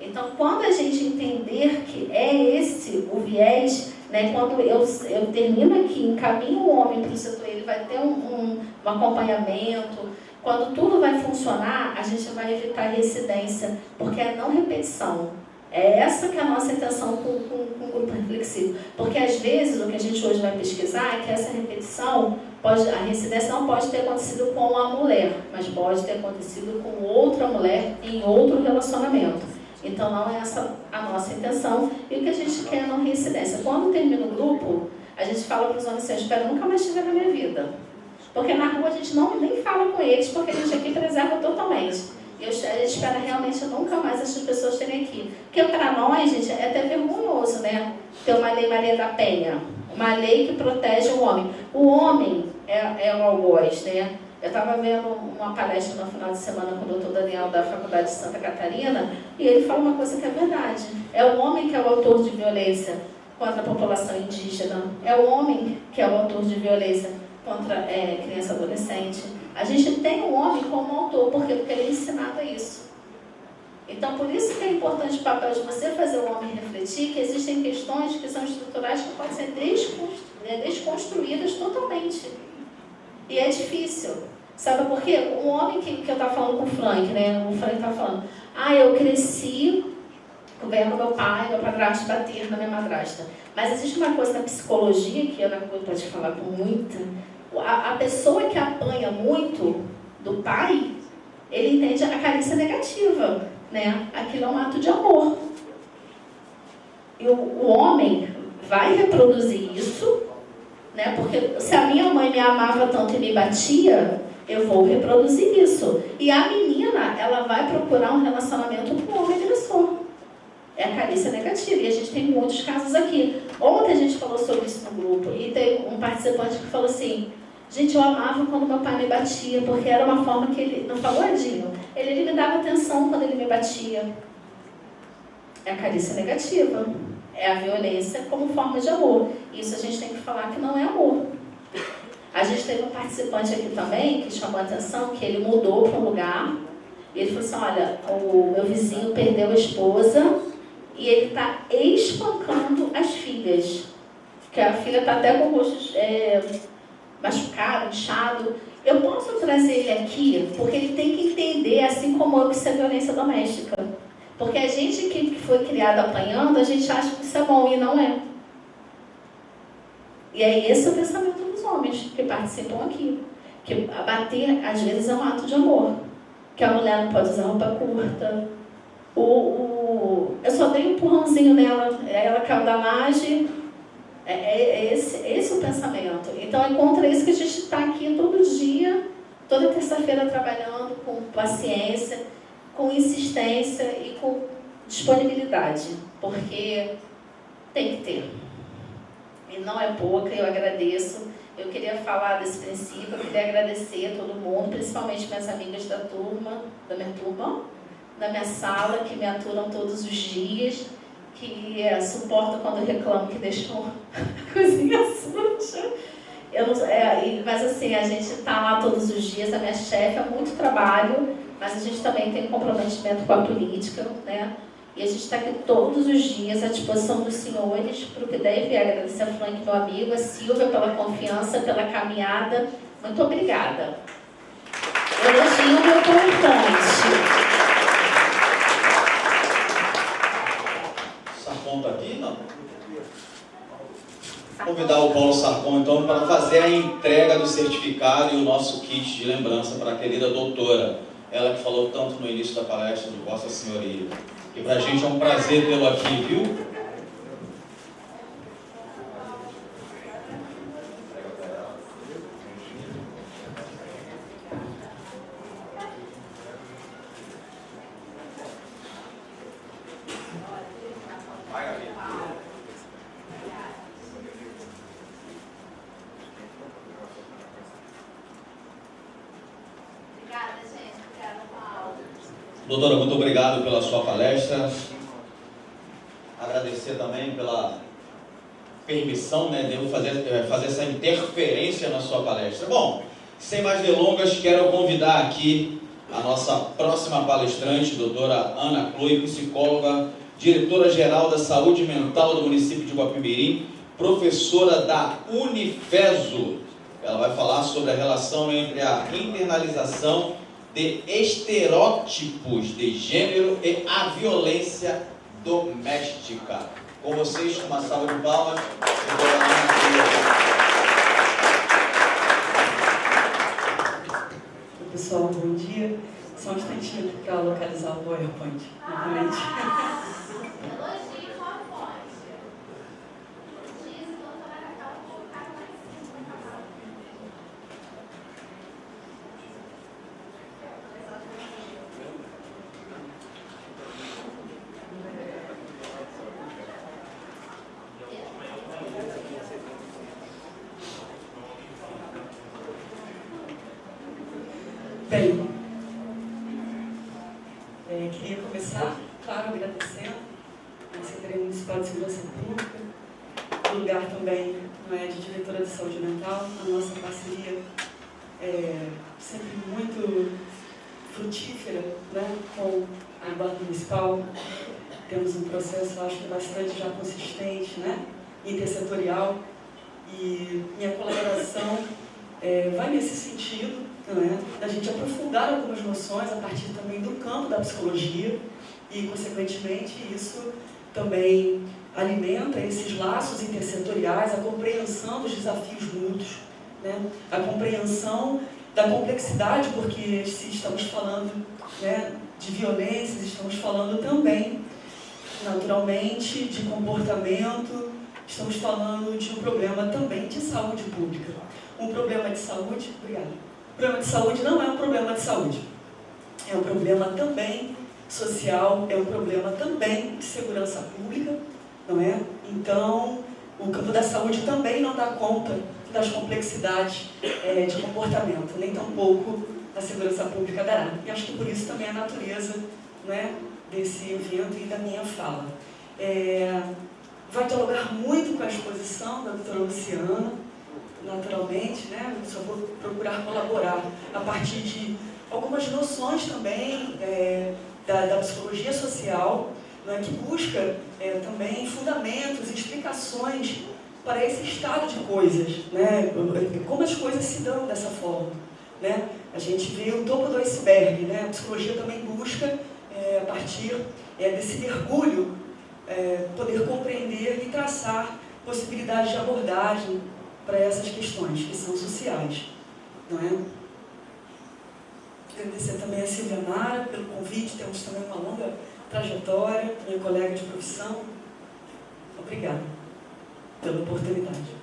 Então, quando a gente entender que é esse o viés, né, quando eu termino aqui, encaminho o homem para o setor, ele vai ter um acompanhamento, quando tudo vai funcionar, a gente vai evitar reincidência, porque é não repetição. É essa que é a nossa intenção com o grupo reflexivo. Porque, às vezes, o que a gente hoje vai pesquisar é que essa repetição, a reincidência não pode ter acontecido com a mulher, mas pode ter acontecido com outra mulher em outro relacionamento. Então, não é essa a nossa intenção. E o que a gente quer é não reincidência. Quando termina o grupo, a gente fala para os homens assim, eu espero nunca mais te ver na minha vida. Porque na rua a gente nem fala com eles, porque a gente aqui preserva totalmente. E a gente espera realmente nunca mais essas pessoas terem aqui. Porque para nós, gente, é até vergonhoso, né? Ter uma Lei Maria da Penha. Uma lei que protege o homem. O homem é o algoz, né? Eu estava vendo uma palestra no final de semana com o Dr. Daniel da Faculdade de Santa Catarina, e ele fala uma coisa que é verdade. É o homem que é o autor de violência contra a população indígena. É o homem que é o autor de violência contra criança e adolescente. A gente tem o homem como autor, por quê? Porque ele é ensinado a isso. Então, por isso que é importante o papel de você fazer o homem refletir que existem questões que são estruturais que podem ser desconstruídas totalmente. E é difícil. Sabe por quê? Um homem que eu estava falando com o Frank, né? O Frank estava falando, eu cresci vendo meu pai, meu padrasto bater na minha madrasta. Mas existe uma coisa na psicologia, que eu não vou te falar com muita, a pessoa que apanha muito do pai, ele entende a carícia negativa, né? Aquilo é um ato de amor. E o homem vai reproduzir isso, né? Porque se a minha mãe me amava tanto e me batia, eu vou reproduzir isso. E a menina, ela vai procurar um relacionamento com o homem agressor. É a carícia negativa. E a gente tem muitos casos aqui. Ontem a gente falou sobre isso no grupo. E tem um participante que falou assim, gente, eu amava quando meu pai me batia, porque era uma forma que ele, não falou Edinho, ele me dava atenção quando ele me batia. É a carícia negativa. É a violência como forma de amor. Isso a gente tem que falar que não é amor. A gente teve um participante aqui também que chamou a atenção que ele mudou para um lugar e ele falou assim, olha, o meu vizinho perdeu a esposa e ele está espancando as filhas. que a filha está até com o rosto machucado, inchado. Eu posso trazer ele aqui porque ele tem que entender, assim como eu, que isso é violência doméstica. Porque a gente que foi criado apanhando, a gente acha que isso é bom e não é. E é esse o pensamento dos homens que participam aqui. Que bater, às vezes, é um ato de amor. Que a mulher não pode usar roupa curta. Eu só dei um empurrãozinho nela, ela caiu da laje. Esse o pensamento. Então é contra isso que a gente está aqui todo dia, toda terça-feira trabalhando com paciência, com insistência e com disponibilidade, porque tem que ter. E não é pouca, eu agradeço. Eu queria falar desse princípio, eu queria agradecer a todo mundo, principalmente minhas amigas da minha sala, que me aturam todos os dias, que suportam quando eu reclamo que deixou a cozinha suja. Mas assim, a gente está lá todos os dias, a minha chefe é muito trabalho, mas a gente também tem um comprometimento com a política, né? E a gente está aqui todos os dias à disposição dos senhores para o que deve. Agradecer a Frank, meu amigo, a Silvia pela confiança, pela caminhada. Muito obrigada. Elogio meu importante. Sarcon está aqui? Não. Vou convidar o Paulo Sarcon, então, para fazer a entrega do certificado e o nosso kit de lembrança para a querida doutora. Ela que falou tanto no início da palestra de Vossa Senhoria. E para a gente é um prazer tê-lo aqui, viu? Doutora, muito obrigado pela sua palestra. Agradecer também pela permissão, né, de eu fazer essa interferência na sua palestra. Bom, sem mais delongas, quero convidar aqui a nossa próxima palestrante, doutora Ana Chloe, psicóloga, diretora-geral da Saúde Mental do município de Guapimirim, professora da Unifeso. Ela vai falar sobre a relação entre a internalização de estereótipos de gênero e a violência doméstica. Com vocês, com uma salva de palmas, doutora Ana Chloe. Pessoal, bom dia. Só um instantinho para localizar o PowerPoint. Novamente. Bem, queria começar, claro, agradecendo à Secretaria Municipal de Segurança Pública, o lugar também de diretora de saúde mental, a nossa parceria sempre muito frutífera, né, com a Guarda Municipal. Temos um processo, acho que bastante já consistente, né, intersetorial, e minha colaboração vai nesse sentido, da gente aprofundar algumas noções a partir também do campo da psicologia e, consequentemente, isso também alimenta esses laços intersetoriais, a compreensão dos desafios mútuos, né? A compreensão da complexidade, porque se estamos falando, né, de violências, estamos falando também, naturalmente, de comportamento, estamos falando de um problema também de saúde pública. Um problema de saúde, obrigada. O problema de saúde não é um problema de saúde, é um problema também social, é um problema também de segurança pública, não é? Então, o campo da saúde também não dá conta das complexidades de comportamento, nem tampouco a segurança pública dará. E acho que por isso também a natureza, né, desse evento e da minha fala. Vai dialogar muito com a exposição da doutora Luciana, naturalmente, né? Eu só vou procurar colaborar a partir de algumas noções também da psicologia social, né, que busca também fundamentos e explicações para esse estado de coisas, né? Como as coisas se dão dessa forma, né? A gente vê o topo do iceberg, né? A psicologia também busca, a partir desse mergulho, poder compreender e traçar possibilidades de abordagem para essas questões que são sociais, não é? Agradecer também a Silvia Mara pelo convite, temos também uma longa trajetória, minha colega de profissão. Obrigada pela oportunidade.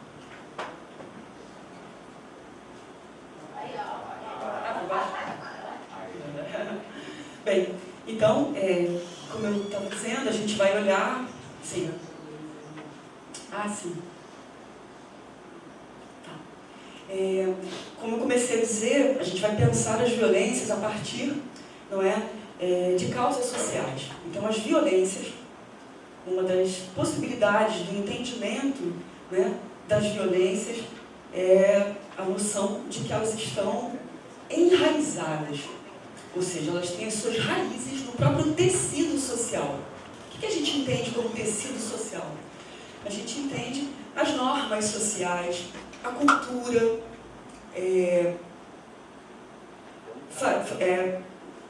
Bem, então, como eu estava dizendo, a gente vai olhar... Sim. Sim. Como eu comecei a dizer, a gente vai pensar as violências a partir, não é, de causas sociais. Então, as violências, uma das possibilidades do entendimento, né, das violências é a noção de que elas estão enraizadas, ou seja, elas têm as suas raízes no próprio tecido social. O que a gente entende como tecido social? A gente entende as normas sociais, a cultura,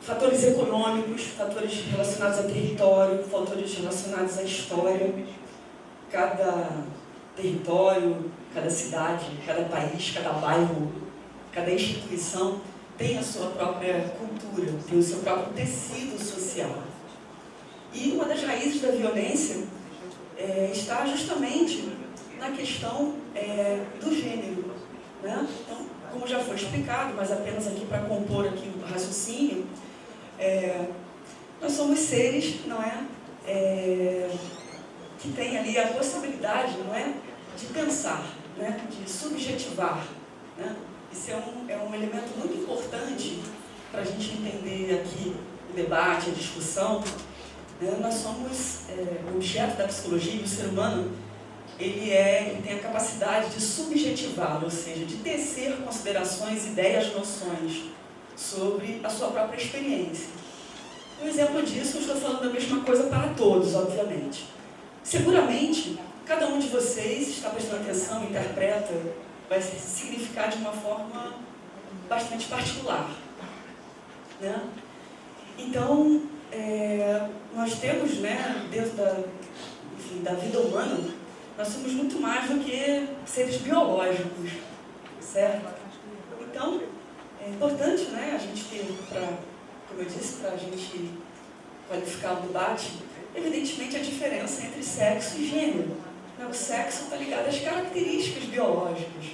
fatores econômicos, fatores relacionados a território, fatores relacionados à história. Cada território, cada cidade, cada país, cada bairro, cada instituição tem a sua própria cultura, tem o seu próprio tecido social. E uma das raízes da violência está justamente na questão do gênero, né? Então, como já foi explicado, mas apenas aqui para compor aqui o raciocínio, nós somos seres, não é, que tem ali a possibilidade, não é, de pensar, né, de subjetivar, né? Isso é um elemento muito importante para a gente entender aqui o debate, a discussão. Nós somos o objeto da psicologia, o ser humano, ele tem a capacidade de subjetivar, ou seja, de tecer considerações, ideias, noções sobre a sua própria experiência. Um exemplo disso, eu estou falando da mesma coisa para todos, obviamente. Seguramente, cada um de vocês está prestando atenção, interpreta, vai se significar de uma forma bastante particular, né? Então, nós temos, né, dentro da vida humana, nós somos muito mais do que seres biológicos, certo? Então, é importante, né, a gente ter, como eu disse, para a gente qualificar o debate, evidentemente a diferença entre sexo e gênero. O sexo está ligado às características biológicas,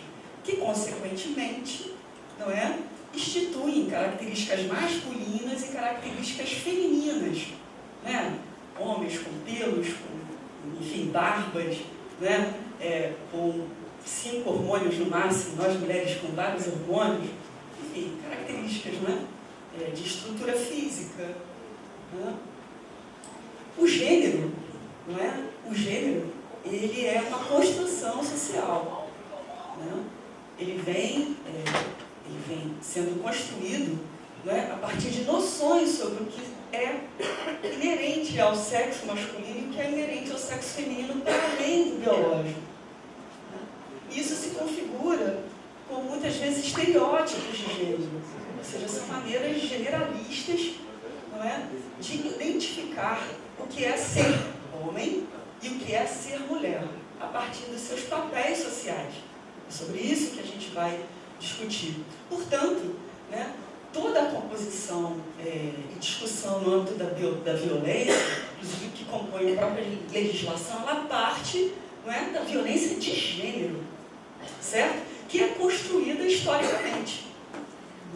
que, consequentemente, não é, instituem características masculinas e características femininas, né? Homens com pelos, com, enfim, barbas, né? Com 5 hormônios no máximo, nós mulheres com vários hormônios, enfim, características, né? De estrutura física. Né? O gênero, não é? O gênero, ele é uma construção social, né? Ele vem sendo construído, né, a partir de noções sobre o que é inerente ao sexo masculino e o que é inerente ao sexo feminino para além do biológico. Né? Isso se configura com muitas vezes estereótipos de gênero, ou seja, são maneiras generalistas, não é, de identificar o que é ser homem e o que é ser mulher, a partir dos seus papéis sociais. É sobre isso que a gente vai discutir. Portanto, né, toda a composição e discussão no âmbito da violência, inclusive que compõe a própria legislação, ela parte, não é, da violência de gênero, certo? Que é construída historicamente.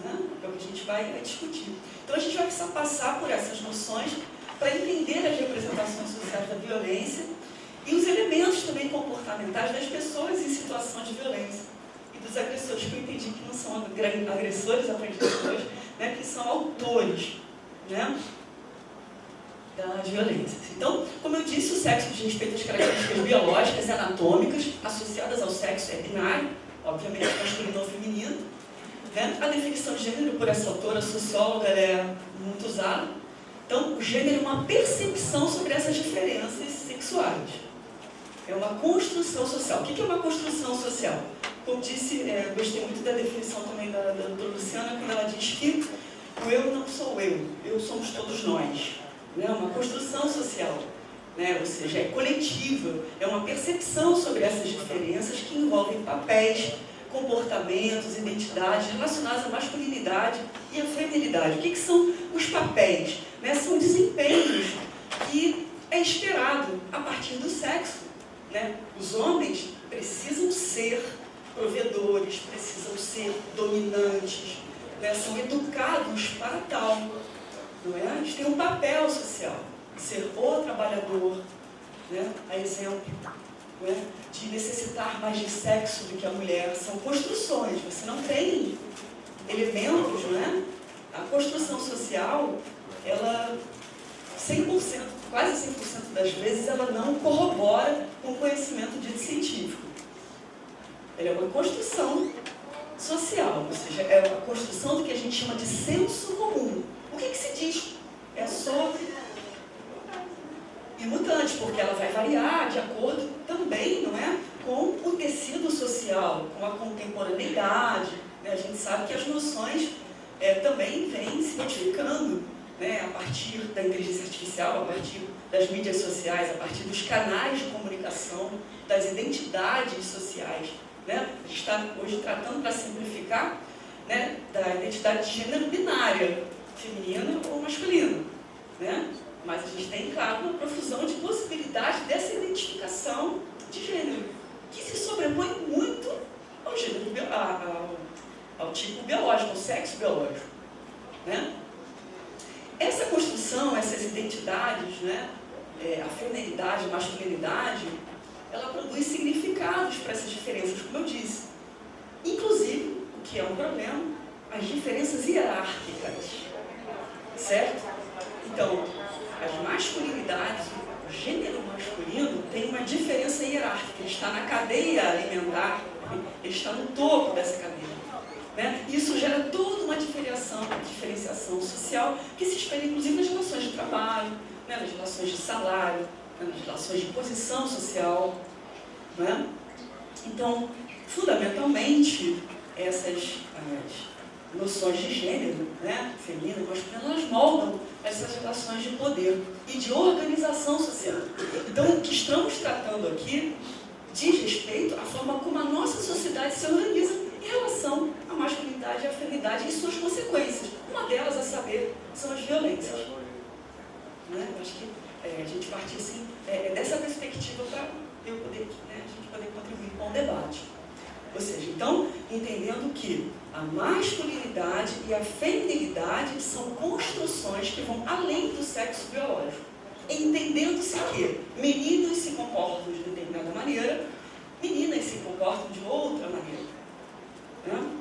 Né? É o que a gente vai discutir. Então a gente vai precisar passar por essas noções para entender as representações sociais da violência e os elementos também comportamentais das pessoas em situação de violência. E dos agressores, que eu entendi que não são agressores, aprendi depois, né, que são autores, né, das violências. Então, como eu disse, o sexo diz respeito às características biológicas e anatômicas associadas ao sexo é binário, obviamente masculino ou feminino. Né? A definição de gênero por essa autora socióloga é muito usada. Então, o gênero é uma percepção sobre essas diferenças sexuais. É uma construção social. O que é uma construção social? Como disse, gostei muito da definição também da doutora Luciana, quando ela diz que o eu não sou eu somos todos nós. Né? Uma construção social, né? Ou seja, é coletiva, é uma percepção sobre essas diferenças que envolvem papéis, comportamentos, identidades relacionadas à masculinidade e à feminilidade. O que são os papéis? Né? São desempenhos que é esperado a partir do sexo. Né? Os homens precisam ser provedores, precisam ser dominantes, né? São educados para tal. Não é? Eles têm um papel social, de ser o trabalhador, né? A exemplo, não é? De necessitar mais de sexo do que a mulher. São construções, você não tem elementos, não é? A construção social, ela 100%, quase 100% das vezes, ela não corrobora com o conhecimento dito científico. Ela é uma construção social, ou seja, é uma construção do que a gente chama de senso comum. O que se diz? É sobre imutante, porque ela vai variar de acordo também, não é, com o tecido social, com a contemporaneidade. Né? A gente sabe que as noções também vêm se modificando, né? A partir da inteligência artificial, a partir das mídias sociais, a partir dos canais de comunicação, das identidades sociais. Né? A gente está hoje tratando, para simplificar, né, da identidade de gênero binária, feminina ou masculina. Né? Mas a gente tem, claro, uma profusão de possibilidades dessa identificação de gênero, que se sobrepõe muito ao gênero, ao tipo biológico, ao sexo biológico. Né? Essa construção, essas identidades, né, a feminilidade, a masculinidade, ela produz significados para essas diferenças, como eu disse. Inclusive, o que é um problema, as diferenças hierárquicas. Certo? Então, as masculinidades, o gênero masculino tem uma diferença hierárquica. Ele está na cadeia alimentar, ele está no topo dessa cadeia. Né? Isso gera toda uma diferenciação social que se espelha, inclusive, nas relações de trabalho, né? Nas relações de salário, né? Nas relações de posição social. Né? Então, fundamentalmente, essas noções de gênero, né? Feminino e masculino, elas moldam essas relações de poder e de organização social. Então, o que estamos tratando aqui diz respeito à forma como a nossa sociedade se organiza em relação à masculinidade e à feminilidade e suas consequências. Uma delas, a saber, são as violências. Né? Eu acho que a gente partir assim, dessa perspectiva para eu poder, né, a gente poder contribuir com o debate. Ou seja, então, entendendo que a masculinidade e a feminilidade são construções que vão além do sexo biológico. Entendendo-se que meninos se comportam de determinada maneira, meninas se comportam de outra maneira. Né?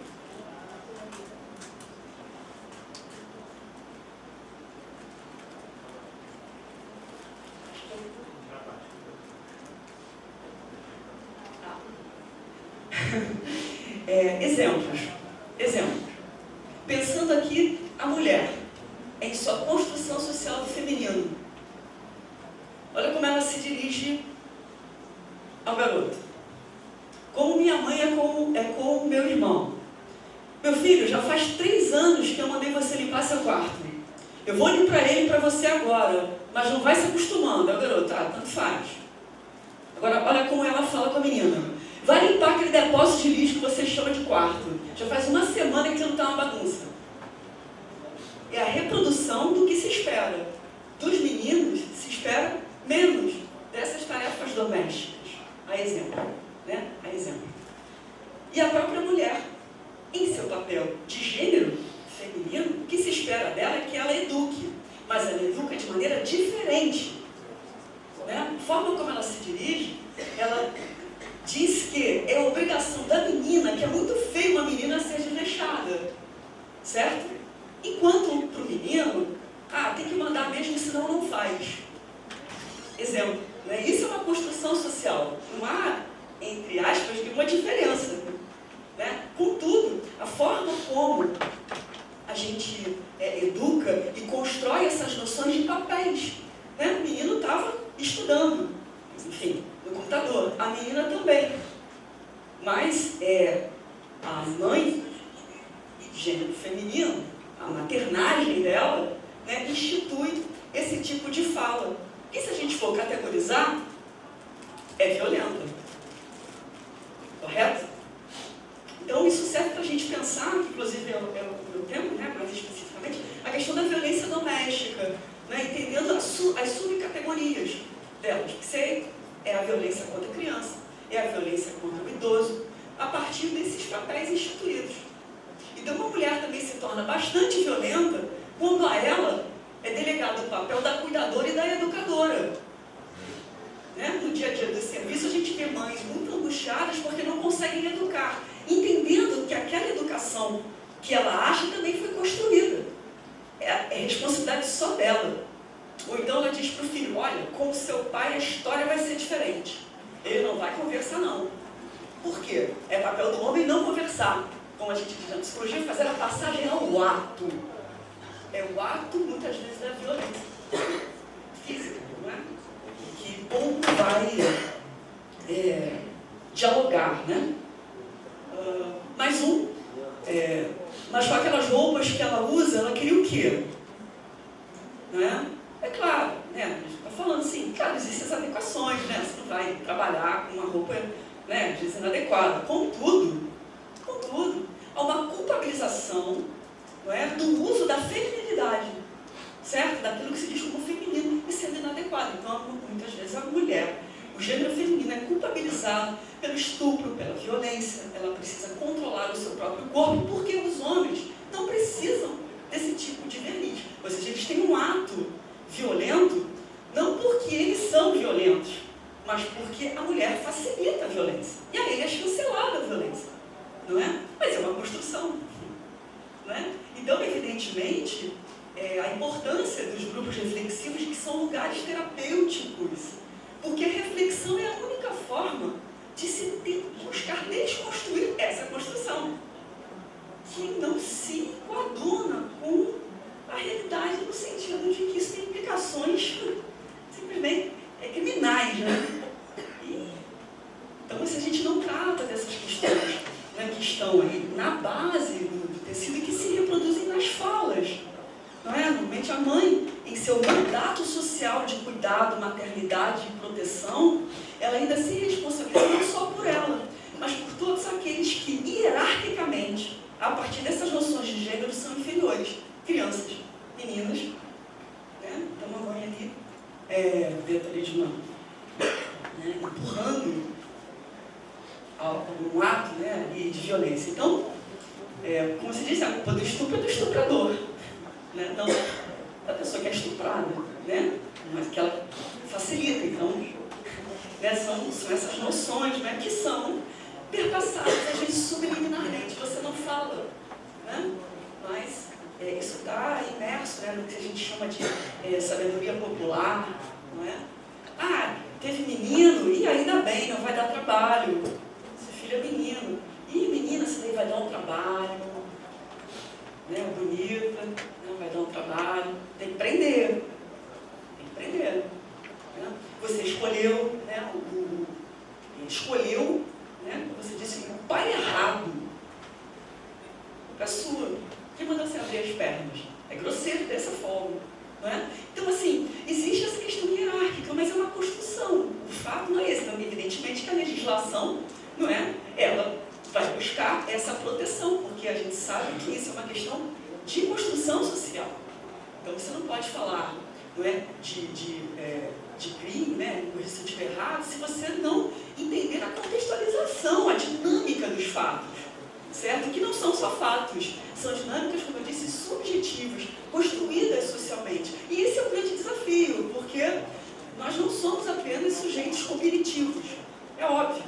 Exemplos. Pensando aqui a mulher em sua construção social do feminino. Olha como ela se dirige ao garoto. Como minha mãe é com o meu irmão. Meu filho, já faz 3 anos que eu mandei você limpar seu quarto. Eu vou limpar ele para você agora, mas não vai se acostumando. É o garoto, tanto faz. Agora, olha como ela fala com a menina. Vai limpar aquele depósito de lixo que você chama de quarto. Já faz 1 semana que não está uma bagunça. É a reprodução do que se espera. Dos meninos se espera menos dessas tarefas domésticas. A exemplo. Né? A exemplo. E a própria mulher, em seu papel de gênero feminino, o que se espera dela é que ela eduque. Mas ela educa de maneira diferente. Né? A forma como ela se dirige, ela diz que é obrigação da menina, que é muito feio uma menina ser desleixada, certo? Enquanto para o menino, tem que mandar mesmo, senão não faz. Exemplo, né? Isso é uma construção social. Não há, entre aspas, nenhuma diferença. Né? Contudo, a forma como a gente educa e constrói essas noções de papéis. Né? O menino estava estudando, enfim, no computador. mas é a mãe, gênero feminino, a maternagem dela, né, institui esse tipo de fala. E se a gente for categorizar, é violenta. Correto? Então isso serve para a gente pensar, inclusive é o meu tempo, né, mais especificamente, a questão da violência doméstica, né, entendendo as subcategorias dela, que é a violência contra a criança, é a violência contra o idoso, a partir desses papéis instituídos. Então uma mulher também se torna bastante violenta quando a ela é delegado o papel da cuidadora e da educadora. Né? No dia a dia do serviço a gente vê mães muito angustiadas porque não conseguem educar, entendendo que aquela educação que ela acha também foi construída. É responsabilidade só dela. Ou então ela diz para o filho, olha, com o seu pai a história vai ser diferente. Ele não vai conversar não. Por quê? É papel do homem não conversar. Como a gente diz na psicologia, fazer a passagem ao ato. É o ato, muitas vezes, da violência física, não é? Que pouco vai dialogar, né? Mas com aquelas roupas que ela usa, ela queria o quê? Né? É claro, né? A gente está falando assim, claro, existem as adequações, né? Você não vai trabalhar com uma roupa, né, às vezes inadequada. Contudo, há uma culpabilização, não é, do uso da feminilidade, certo? Daquilo que se diz como feminino e sendo inadequado. Então, muitas vezes a mulher, o gênero feminino é culpabilizado pelo estupro, pela violência, ela precisa controlar o seu próprio corpo, porque os homens não precisam desse tipo de verniz. Ou seja, eles têm um ato violento, não porque eles são violentos, mas porque a mulher facilita a violência. E aí é chancelada a violência, não é? Mas é uma construção, não é? Então, evidentemente, a importância dos grupos reflexivos, que são lugares terapêuticos, porque a reflexão é a única forma de se buscar desconstruir essa construção, que não se coaduna com a realidade, no sentido de que isso tem implicações simplesmente criminais, né? Então, se a gente não trata dessas questões, né, que estão aí na base do tecido e que se reproduzem nas falas, não é? Normalmente a mãe, em seu mandato social de cuidado, maternidade e proteção, ela ainda se responsabiliza não só por ela, mas por todos aqueles que, hierarquicamente, a partir dessas noções de gênero, são inferiores. Crianças, meninas, né? Então a mãe ali, dentro ali de uma, né, empurrando um ato, né, de violência. Então, como se diz, a culpa do estupro é do estuprador, né? Então, da pessoa que é estuprada, né? Mas que ela facilita. Então, né, são essas noções, né, que são perpassadas, às vezes subliminarmente, você não fala, né? Mas isso está imerso, né, no que a gente chama de sabedoria popular, não é? Ah, teve menino, e ainda bem, não vai dar trabalho. Seu filho é menino. E menina, isso daí vai dar um trabalho, né, bonita, não vai dar um trabalho. Tem que prender. Tem que prender. Né? Você escolheu, né, você disse o pai errado. A sua. Quem mandou você abrir as pernas? É grosseiro dessa forma. Não é? Então, assim, existe essa questão hierárquica, mas é uma construção. O fato não é esse. Então, evidentemente que a legislação, não é? Ela vai buscar essa proteção, porque a gente sabe que isso é uma questão de construção social. Então, você não pode falar, não é, de crime, né, se eu estiver errado, se você não entender a contextualização, a dinâmica dos fatos, certo? Que não são só fatos, são dinâmicas, como eu disse, subjetivas, construídas socialmente. E esse é um grande desafio, porque nós não somos apenas sujeitos cognitivos, é óbvio,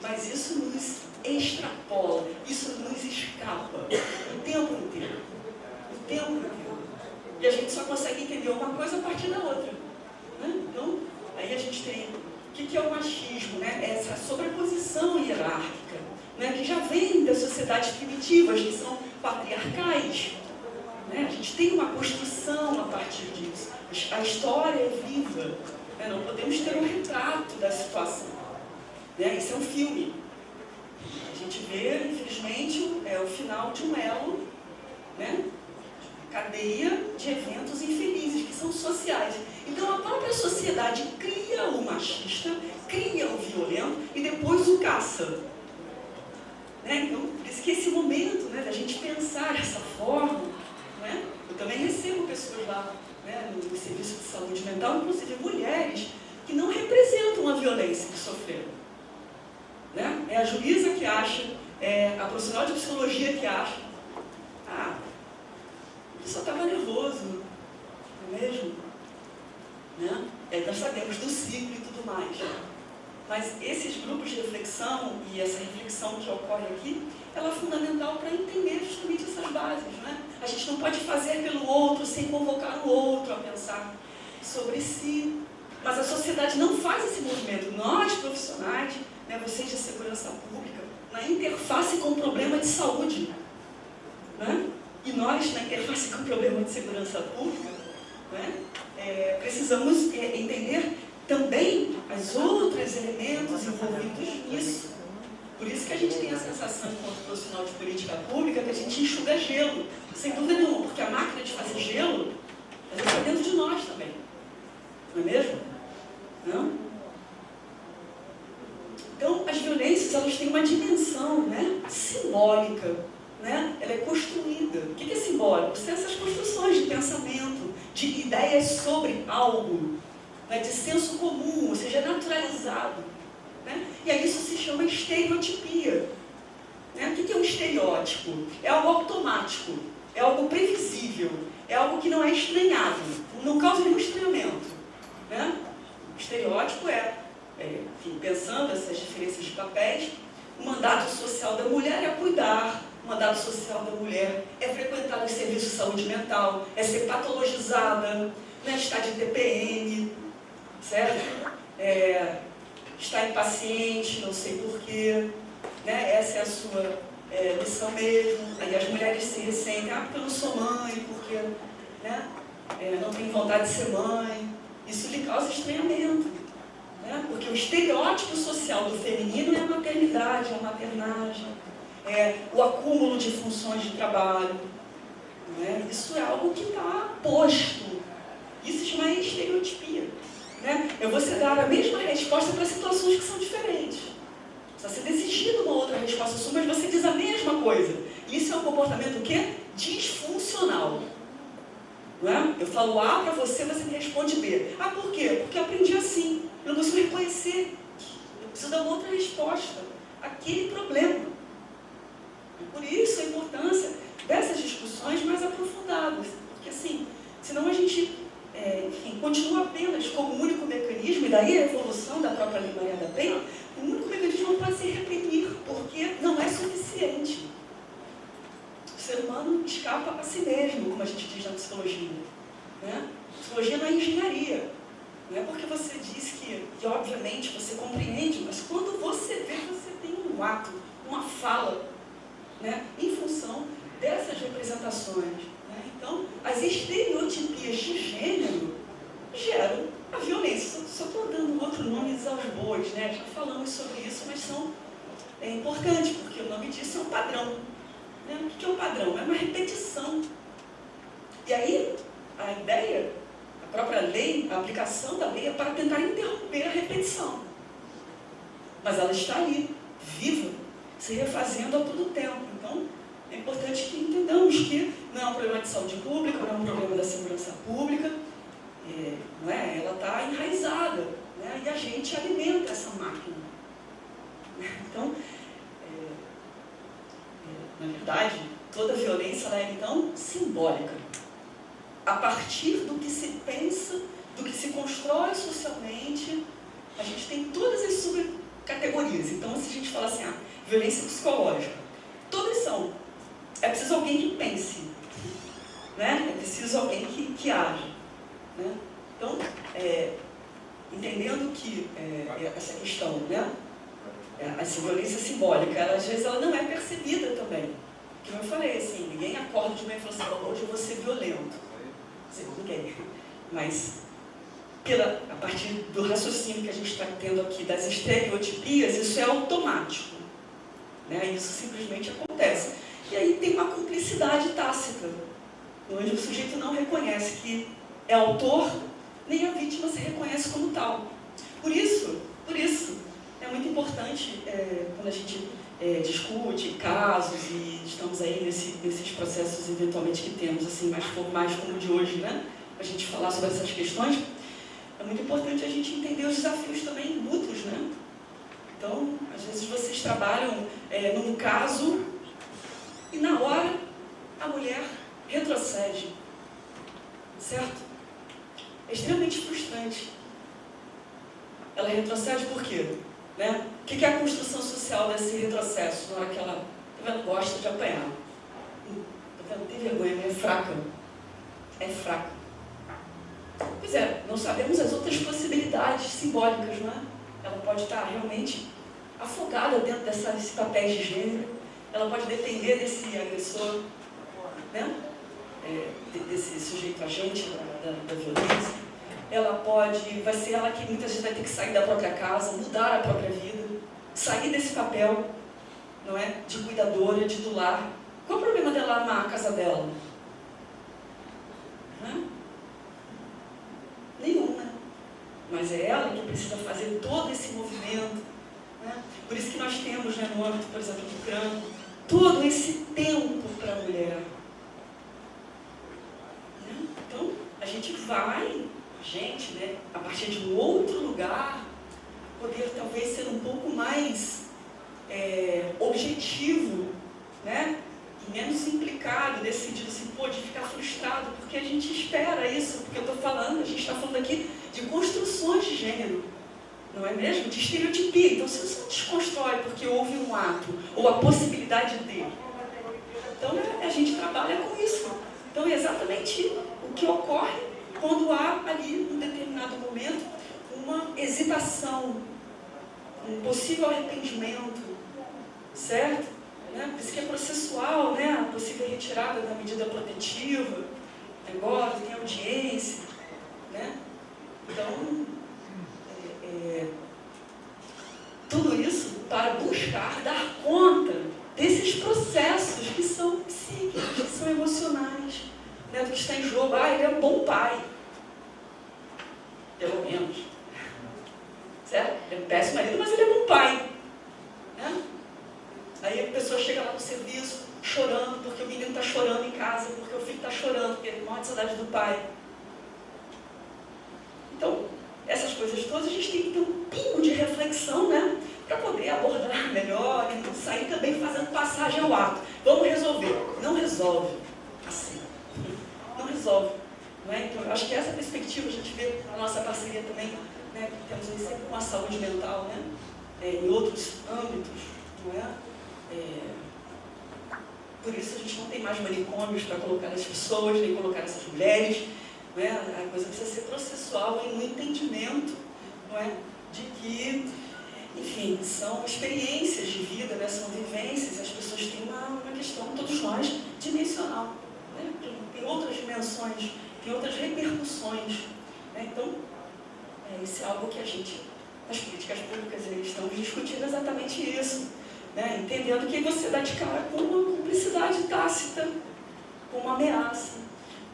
mas isso nos extrapola, isso nos escapa o tempo inteiro. O tempo inteiro. E a gente só consegue entender uma coisa a partir da outra. Né? Então, aí a gente tem o que é o machismo, né? Essa sobreposição hierárquica, né? Que já vem das sociedades primitivas, que são patriarcais. Né? A gente tem uma construção a partir disso. A história é viva. Né? Não podemos ter um retrato da situação. Né? Isso é um filme. A gente vê, infelizmente, o final de um elo, né? Cadeia de eventos infelizes, que são sociais. Então, a própria sociedade cria o machista, cria o violento e depois o caça. Né? Então, por isso que esse momento, né, da gente pensar dessa forma, né? Eu também recebo pessoas lá, né, no serviço de saúde mental, inclusive mulheres, que não representam a violência que sofreram. Né? É a juíza que acha, é a profissional de psicologia que acha, ele só estava nervoso, não é mesmo? Né? Nós sabemos do ciclo e tudo mais. Mas esses grupos de reflexão e essa reflexão que ocorre aqui, ela é fundamental para entender justamente essas bases. Né? A gente não pode fazer pelo outro sem convocar o outro a pensar sobre si. Mas a sociedade não faz esse movimento. Nós, profissionais, né, vocês de segurança pública, na interface com o problema de saúde, né? E nós, na interface com o problema de segurança pública, né, precisamos entender também os outros elementos envolvidos nisso. Por isso que a gente tem a sensação, enquanto profissional de política pública, que a gente enxuga gelo, sem dúvida nenhuma, porque a máquina de fazer gelo está dentro de nós também. Não é mesmo? Não? Então, as violências, elas têm uma dimensão, né, simbólica, né? Ela é construída. O que é simbólico? São essas construções de pensamento, de ideias sobre algo, né, de senso comum, ou seja, naturalizado. Né? E aí isso se chama estereotipia. Né? O que é um estereótipo? É algo automático, é algo previsível, é algo que não é estranhável, não causa nenhum estranhamento. Né? O estereótipo enfim, pensando essas diferenças de papéis, o mandato social da mulher é cuidar, o mandato social da mulher é frequentar os serviços de saúde mental, é ser patologizada, né? Estar de TPM, certo? Estar impaciente, não sei porquê, né? Essa é a sua lição mesmo. Aí as mulheres se ressentem, porque eu não sou mãe, porque, né, não tenho vontade de ser mãe. Isso lhe causa estranhamento, né? Porque o estereótipo social do feminino é a maternidade, a maternagem, o acúmulo de funções de trabalho. Né? Isso é algo que está posto. Isso se chama estereotipia. Né? Eu vou dar a mesma resposta para situações que são diferentes. Está sendo exigida uma outra resposta sua, mas você diz a mesma coisa. Isso é um comportamento o quê? Disfuncional. Não é? Eu falo A para você, você me responde B. Por quê? Porque eu aprendi assim. Eu não consigo reconhecer. Eu preciso dar uma outra resposta àquele problema. E por isso a importância dessas discussões mais aprofundadas. Porque assim, senão a gente enfim, continua apenas como único mecanismo, e daí a evolução da própria Lei Maria da Penha, o único mecanismo para se reprimir, porque não é suficiente. O ser humano escapa a si mesmo, como a gente diz na psicologia. Né? Psicologia não é engenharia. Não é porque você diz que obviamente você compreende, mas quando você vê, você tem um ato, uma fala, né, em função dessas representações. Então, as estereotipias de gênero geram a violência. Só estou dando outro nome aos bois, né? Já falamos sobre isso, mas é importante, porque o nome disso é um padrão. Né? O que é um padrão? É uma repetição. E aí, a ideia, a própria lei, a aplicação da lei é para tentar interromper a repetição. Mas ela está ali, viva, se refazendo a todo tempo. Então, é importante que entendamos que não é um problema de saúde pública, não é um problema da segurança pública, não é? Ela está enraizada, né? E a gente alimenta essa máquina. Então, na verdade, toda violência ela é então simbólica. A partir do que se pensa, do que se constrói socialmente, a gente tem todas as subcategorias. Então, se a gente fala assim, violência psicológica, todas são. É preciso alguém que pense, né? É preciso alguém que age. Né? Então, entendendo que essa questão, né? Essa violência simbólica, às vezes ela não é percebida também. Como eu falei, assim, ninguém acorda de manhã e fala assim, hoje eu vou ser violento. Ninguém. Mas, a partir do raciocínio que a gente está tendo aqui das estereotipias, isso é automático. né? Isso simplesmente acontece. E aí tem uma cumplicidade tácita, onde o sujeito não reconhece que é autor, nem a vítima se reconhece como tal. Por isso, é muito importante, quando a gente discute casos e estamos aí nesses processos eventualmente que temos, assim, mais formais como o de hoje, né? A gente falar sobre essas questões, é muito importante a gente entender os desafios também mútuos, né? Então, às vezes vocês trabalham num caso e na hora a mulher retrocede, certo? É extremamente frustrante. Ela retrocede por quê? Né? O que é a construção social desse retrocesso? Na hora que ela gosta de apanhar. Não tem vergonha, é fraca. É fraca. Pois é, não sabemos as outras possibilidades simbólicas, não é? Ela pode estar realmente afogada dentro desses papéis de gênero. Ela pode depender desse agressor, né? Desse sujeito agente da violência. Vai ser ela que muitas vezes vai ter que sair da própria casa, mudar a própria vida, sair desse papel, não é? De cuidadora, de do lar. Qual o problema dela amar a casa dela? Nenhum, né? Mas é ela que precisa fazer todo esse movimento, né? Por isso que nós temos, né, no âmbito, por exemplo, do CRAM, todo esse tempo para a mulher. Né? Então, a gente vai, né, a partir de um outro lugar, poder talvez ser um pouco mais objetivo, né? E menos implicado, nesse sentido assim, de ficar frustrado, porque a gente espera isso, porque eu estou falando, a gente está falando aqui de construções de gênero, não é mesmo? De estereotipia. Então, se você desconstrói porque houve um ato, ou a possibilidade de, então a gente trabalha com isso. Então, é exatamente o que ocorre quando há ali, num determinado momento, uma hesitação, um possível arrependimento, certo? Né? Por isso que é processual, né? A possível retirada da medida protetiva, agora tem audiência, né? Então, tudo isso para buscar dar conta desses processos que são psíquicos, que são emocionais, né? Do que está em jogo. Ele é um bom pai, pelo menos, certo? Ele é um péssimo marido, mas ele é bom pai, né? Aí a pessoa chega lá no serviço chorando, porque o menino está chorando em casa, porque o filho está chorando, porque ele morre de saudade do pai. Então, essas coisas todas a gente tem que ter um pingo de reflexão, né? Para poder abordar melhor e não sair também fazendo passagem ao ato. Vamos resolver. Não resolve assim. Não resolve. Não é? Então, eu acho que essa perspectiva a gente vê na nossa parceria também, né? Que temos aí sempre com a saúde mental, né? Em outros âmbitos, não é? Por isso a gente não tem mais manicômios para colocar as pessoas, nem colocar essas mulheres, não é? A coisa precisa ser processual e no entendimento, não é? De que, enfim, são experiências de vida, né? São vivências, e as pessoas têm uma questão, todos nós, dimensional, né? Tem outras dimensões, tem outras repercussões, né? Então, isso é algo que a gente, nas políticas públicas, estamos discutindo exatamente isso. Né? Entendendo que você dá de cara com uma cumplicidade tácita, com uma ameaça,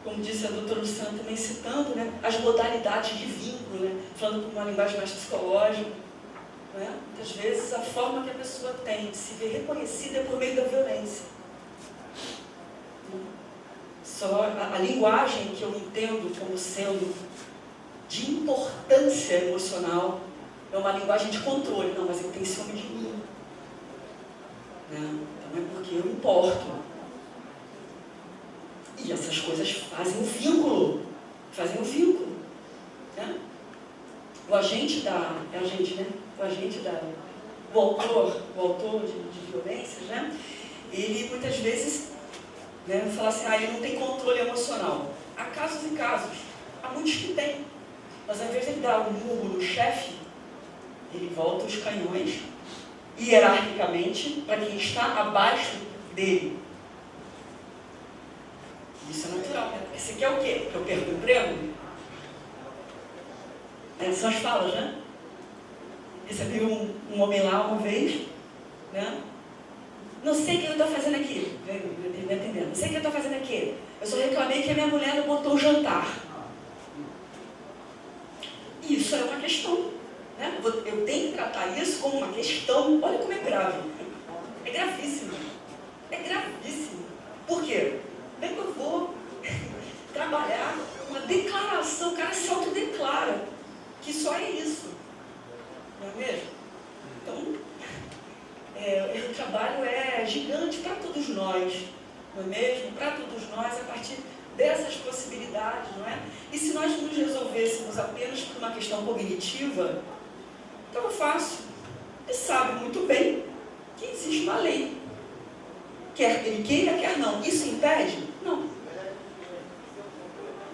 como disse a doutora Luciana também citando, né? As modalidades de vínculo, né? Falando com uma linguagem mais psicológica, né? Muitas vezes a forma que a pessoa tem de se ver reconhecida é por meio da violência. Só a linguagem que eu entendo como sendo de importância emocional é uma linguagem de controle. Não, mas ele tem ciúme de mim. Então é porque eu importo. E essas coisas fazem um vínculo. Fazem um vínculo. Né? O agente da... É agente, né? O agente da... O autor de violências, né? Ele muitas vezes, né, fala assim, ele não tem controle emocional. Há casos e casos. Há muitos que têm. Mas ao invés de ele dar um murro no chefe, ele volta os canhões hierarquicamente para quem está abaixo dele. Isso é natural, né? Porque você quer o quê? Que eu perca o emprego? São as falas, né? Recebi um homem lá uma vez, né? Não sei o que eu estou fazendo aqui. Me entendendo? Não sei o que eu estou fazendo aqui. Eu só reclamei que a minha mulher não botou o jantar. Isso é uma questão. Né? Eu tenho que tratar isso como uma questão. Olha como é grave. É gravíssimo. É gravíssimo. Por quê? Como é que eu vou trabalhar uma declaração? O cara se autodeclara que só é isso. Não é mesmo? Então, o trabalho é gigante para todos nós. Não é mesmo? Para todos nós, a partir dessas possibilidades, não é? E se nós nos resolvêssemos apenas por uma questão cognitiva, estava fácil. Ele sabe muito bem que existe uma lei. Quer ele queira, quer não. Isso impede? Não.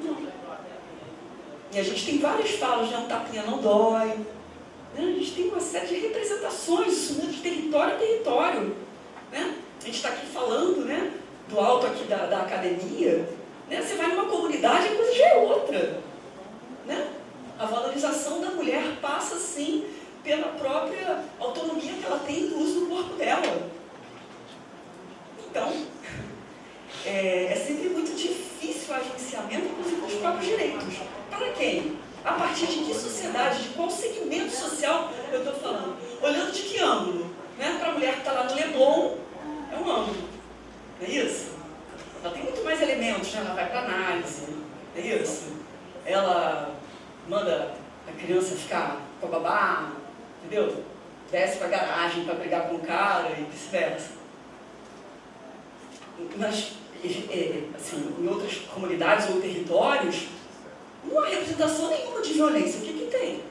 Não. E a gente tem várias falas, né? Um tapinha não dói. Né? A gente tem uma série de representações, isso muda de território a território. Né? A gente está aqui falando, né, do alto aqui da academia. Né? Você vai numa comunidade, a coisa já é outra. Né? A valorização da mulher passa, sim, pela própria autonomia que ela tem do uso do corpo dela. Então, é sempre muito difícil o agenciamento, inclusive, dos próprios direitos. Para quem? A partir de que sociedade, de qual segmento social eu estou falando? Olhando de que ângulo? Né? Para a mulher que está lá no Leblon, é um ângulo. Não é isso? Ela tem muito mais elementos, né? Ela vai para análise. Não é isso? Ela manda a criança ficar com a babá, entendeu? Desce para a garagem para brigar com o cara e vice-versa. Mas, assim, em outras comunidades ou territórios, não há representação nenhuma de violência. O que tem?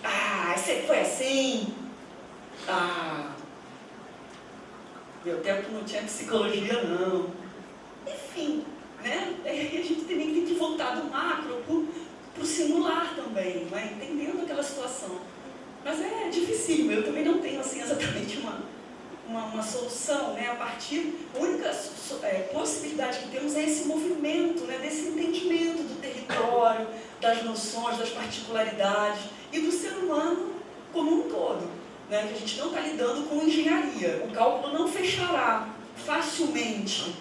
Ah, sempre foi assim. Ah, meu tempo não tinha psicologia, não. Enfim, né? A gente tem que voltar do macro para o singular também, né? Entendendo aquela situação. Mas é difícil. Eu também não tenho, assim, exatamente uma solução, né? A única possibilidade que temos é esse movimento, né? Desse entendimento do território, das noções, das particularidades e do ser humano como um todo, né? Que a gente não está lidando com engenharia. O cálculo não fechará facilmente,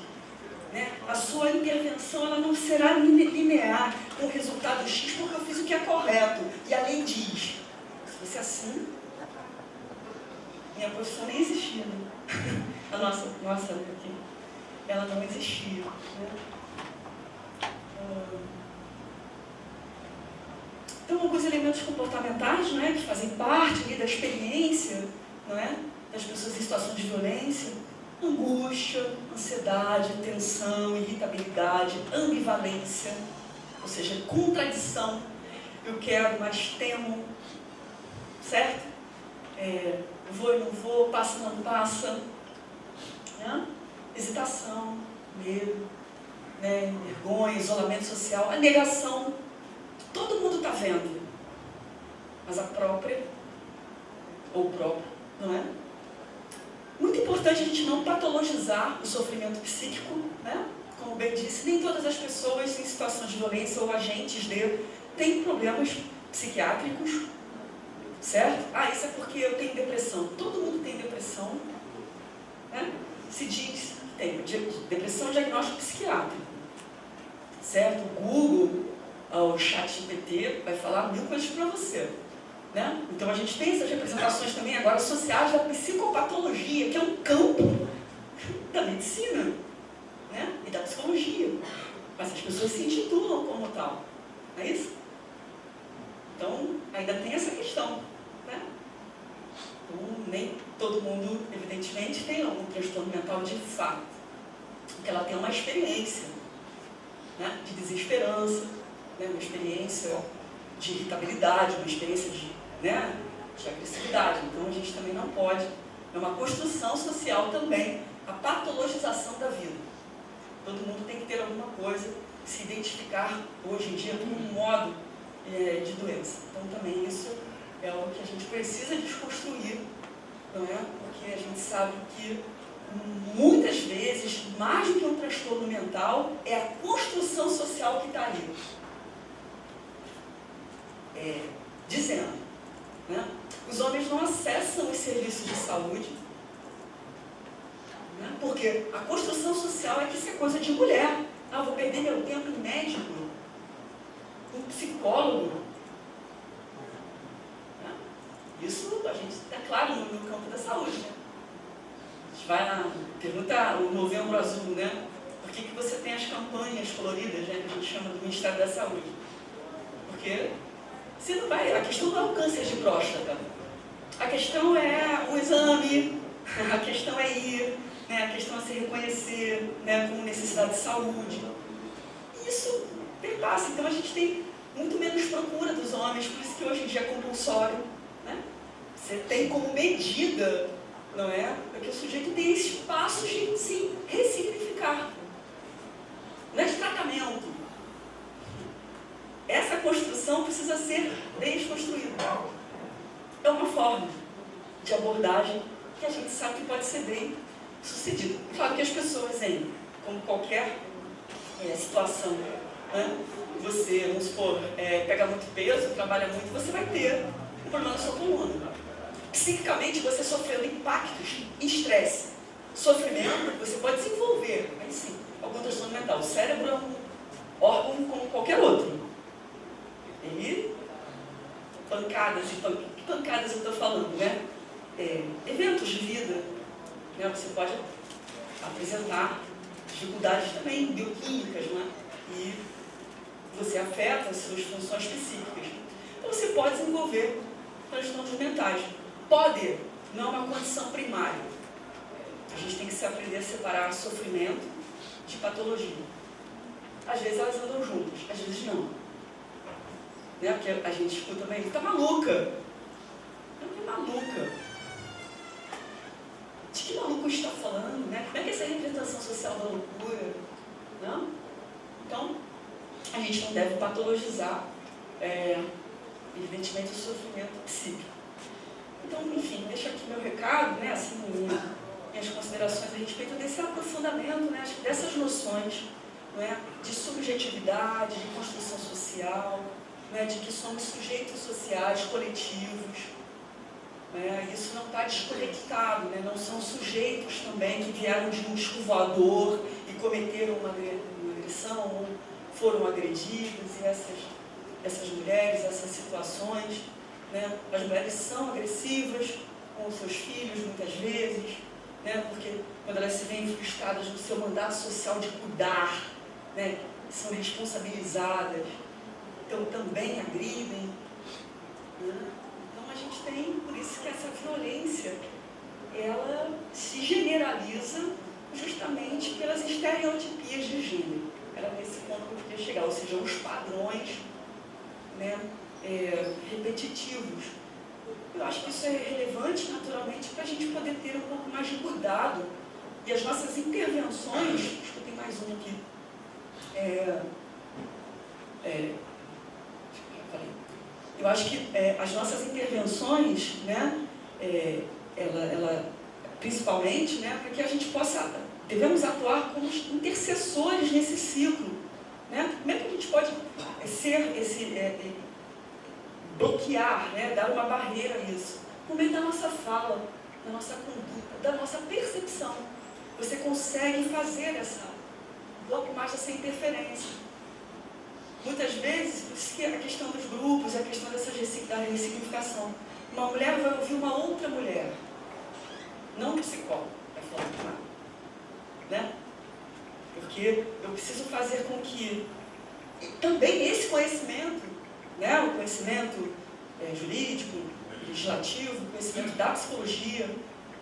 né? A sua intervenção ela não será linear com o resultado X porque eu fiz o que é correto e a lei diz. Se fosse assim, minha profissão nem existia, né? A nossa aqui, ela não existia, né? Então, alguns elementos comportamentais, né, que fazem parte ali da experiência, não é? Das pessoas em situação de violência: angústia, ansiedade, tensão, irritabilidade, ambivalência, ou seja, contradição. Eu quero, mas temo, certo? Vou e não vou, passa e não passa, né? Hesitação, medo, né? Vergonha, isolamento social, a negação. Todo mundo está vendo, mas a própria, ou o próprio, não é? Muito importante a gente não patologizar o sofrimento psíquico, né? Como bem disse, nem todas as pessoas em situação de violência ou agentes têm problemas psiquiátricos. Certo? Ah, isso é porque eu tenho depressão. Todo mundo tem depressão, né? Se diz que tem depressão, diagnóstico psiquiátrico. Certo? O Google, o ChatGPT vai falar 1000 coisas para você. Né? Então a gente tem essas representações também agora associadas à psicopatologia, que é um campo da medicina, né? E da psicologia. Mas as pessoas se intitulam como tal. Não é isso? Então, ainda tem essa questão, né? Então, nem todo mundo, evidentemente, tem um transtorno mental de fato. Porque ela tem uma experiência, né, de desesperança, né, uma experiência de irritabilidade, uma experiência de agressividade. Então, a gente também não pode. É uma construção social também, a patologização da vida. Todo mundo tem que ter alguma coisa, se identificar hoje em dia como um modo de doença. Então também isso é algo que a gente precisa desconstruir, não é? Porque a gente sabe que muitas vezes, mais do que um transtorno mental, é a construção social que está ali. Dizendo, né? Os homens não acessam os serviços de saúde, Né? Porque a construção social é que isso é coisa de mulher. Ah, vou perder meu tempo em médico, em psicólogo. Né? Isso a gente é claro no campo da saúde. Né? A gente vai lá, pergunta o Novembro Azul, né? Por que você tem as campanhas coloridas, né, que a gente chama do Ministério da Saúde? Porque você não vai, a questão não é o câncer de próstata. A questão é o exame, a questão é ir, né, a questão é se reconhecer, né, como necessidade de saúde. E isso perpassa. Então a gente tem muito menos procura dos homens, por isso que hoje em dia é compulsório. Né? Você tem como medida, não é? Porque o sujeito tem espaço de se ressignificar. Não é de tratamento. Essa construção precisa ser desconstruída. É uma forma de abordagem que a gente sabe que pode ser bem sucedida. Claro que as pessoas, como qualquer situação, né? Você, vamos supor, pega muito peso, trabalha muito, você vai ter um problema na sua coluna. Psiquicamente, você sofrendo impactos, estresse, sofrimento, você pode desenvolver, aí sim, algum transtorno mental. O cérebro é um órgão como qualquer outro. E pancadas, que pancadas eu estou falando, né? Eventos de vida, né? Você pode apresentar dificuldades também bioquímicas, né? E você afeta as suas funções psíquicas. Então você pode desenvolver transtornos mentais. Pode, não é uma condição primária. A gente tem que se aprender a separar sofrimento de patologia. Às vezes elas andam juntas, às vezes não. Né? Porque a gente escuta também, tá maluca. Não é maluca. De que maluco está falando? Né? Como é que é essa representação social da loucura? Não? Então, a gente não deve patologizar, evidentemente, o sofrimento psíquico. Então, enfim, deixo aqui meu recado, né, assim, minhas considerações a respeito desse aprofundamento, né, dessas noções, né, de subjetividade, de construção social, né, de que somos sujeitos sociais, coletivos. Né, isso não está desconectado, né, não são sujeitos também que vieram de um disco voador e cometeram uma agressão, ou foram agredidas, e essas mulheres, essas situações, né, as mulheres são agressivas com os seus filhos muitas vezes, né, porque quando elas se veem frustradas no seu mandato social de cuidar, né, são responsabilizadas, então também agridem. Né? Então a gente tem, por isso que essa violência, ela se generaliza justamente pelas estereotipias de gênero. Era nesse ponto que eu queria chegar, ou seja, os padrões, né, repetitivos. Eu acho que isso é relevante, naturalmente, para a gente poder ter um pouco mais de cuidado. E as nossas intervenções, acho que eu tenho mais um aqui, eu acho que as nossas intervenções, né, ela principalmente, né, para que a gente possa, devemos atuar como intercessores nesse ciclo. Né? Como é que a gente pode ser bloquear, né, dar uma barreira a isso? Por meio da nossa fala, da nossa conduta, da nossa percepção. Você consegue fazer um pouco mais dessa interferência. Muitas vezes, por isso que a questão dos grupos, a questão da ressignificação. Uma mulher vai ouvir uma outra mulher, não um psicólogo, vai falar com ela. Né? Porque eu preciso fazer com que também esse conhecimento, né, o conhecimento jurídico, legislativo, o conhecimento da psicologia,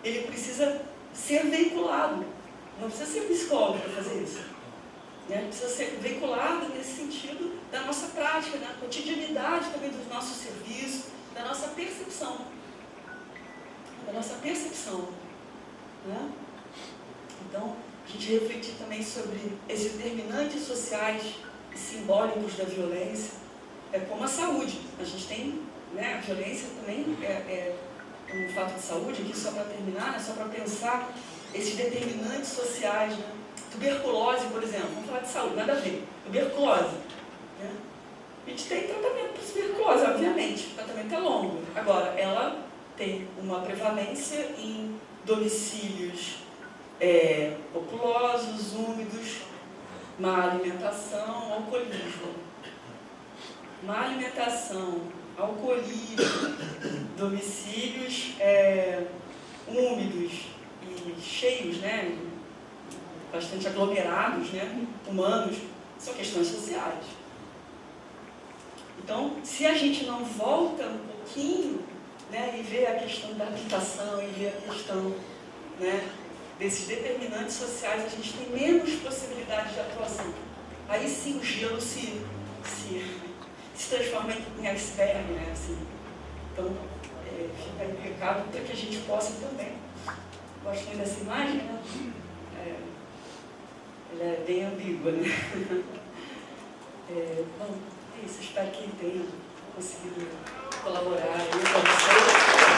ele precisa ser veiculado. Não precisa ser psicólogo para fazer isso. Né? Precisa ser veiculado nesse sentido da nossa prática, da cotidianidade também dos nossos serviços, da nossa percepção. Da nossa percepção. Né? Então, a gente refletir também sobre esses determinantes sociais e simbólicos da violência, como a saúde. A gente tem, né, a violência também é um fato de saúde, aqui só para terminar, né, só para pensar esses determinantes sociais. Né? Tuberculose, por exemplo, vamos falar de saúde, nada a ver. Tuberculose. Né? A gente tem tratamento para tuberculose, obviamente, o tratamento é longo. Agora, ela tem uma prevalência em domicílios populosos, úmidos, má alimentação, alcoolismo. Má alimentação, alcoolismo, domicílios úmidos e cheios, né, bastante aglomerados, né, humanos, são questões sociais. Então, se a gente não volta um pouquinho, né, e vê a questão da habitação, e vê a questão, né, desses determinantes sociais, a gente tem menos possibilidade de atuação. Aí sim o gelo se transforma em iceberg, né, assim. Então, fica aí o recado para que a gente possa também. Gosto muito dessa imagem, né? Ela é bem ambígua, né? Bom, é isso. Espero que tenha conseguido colaborar aí com vocês.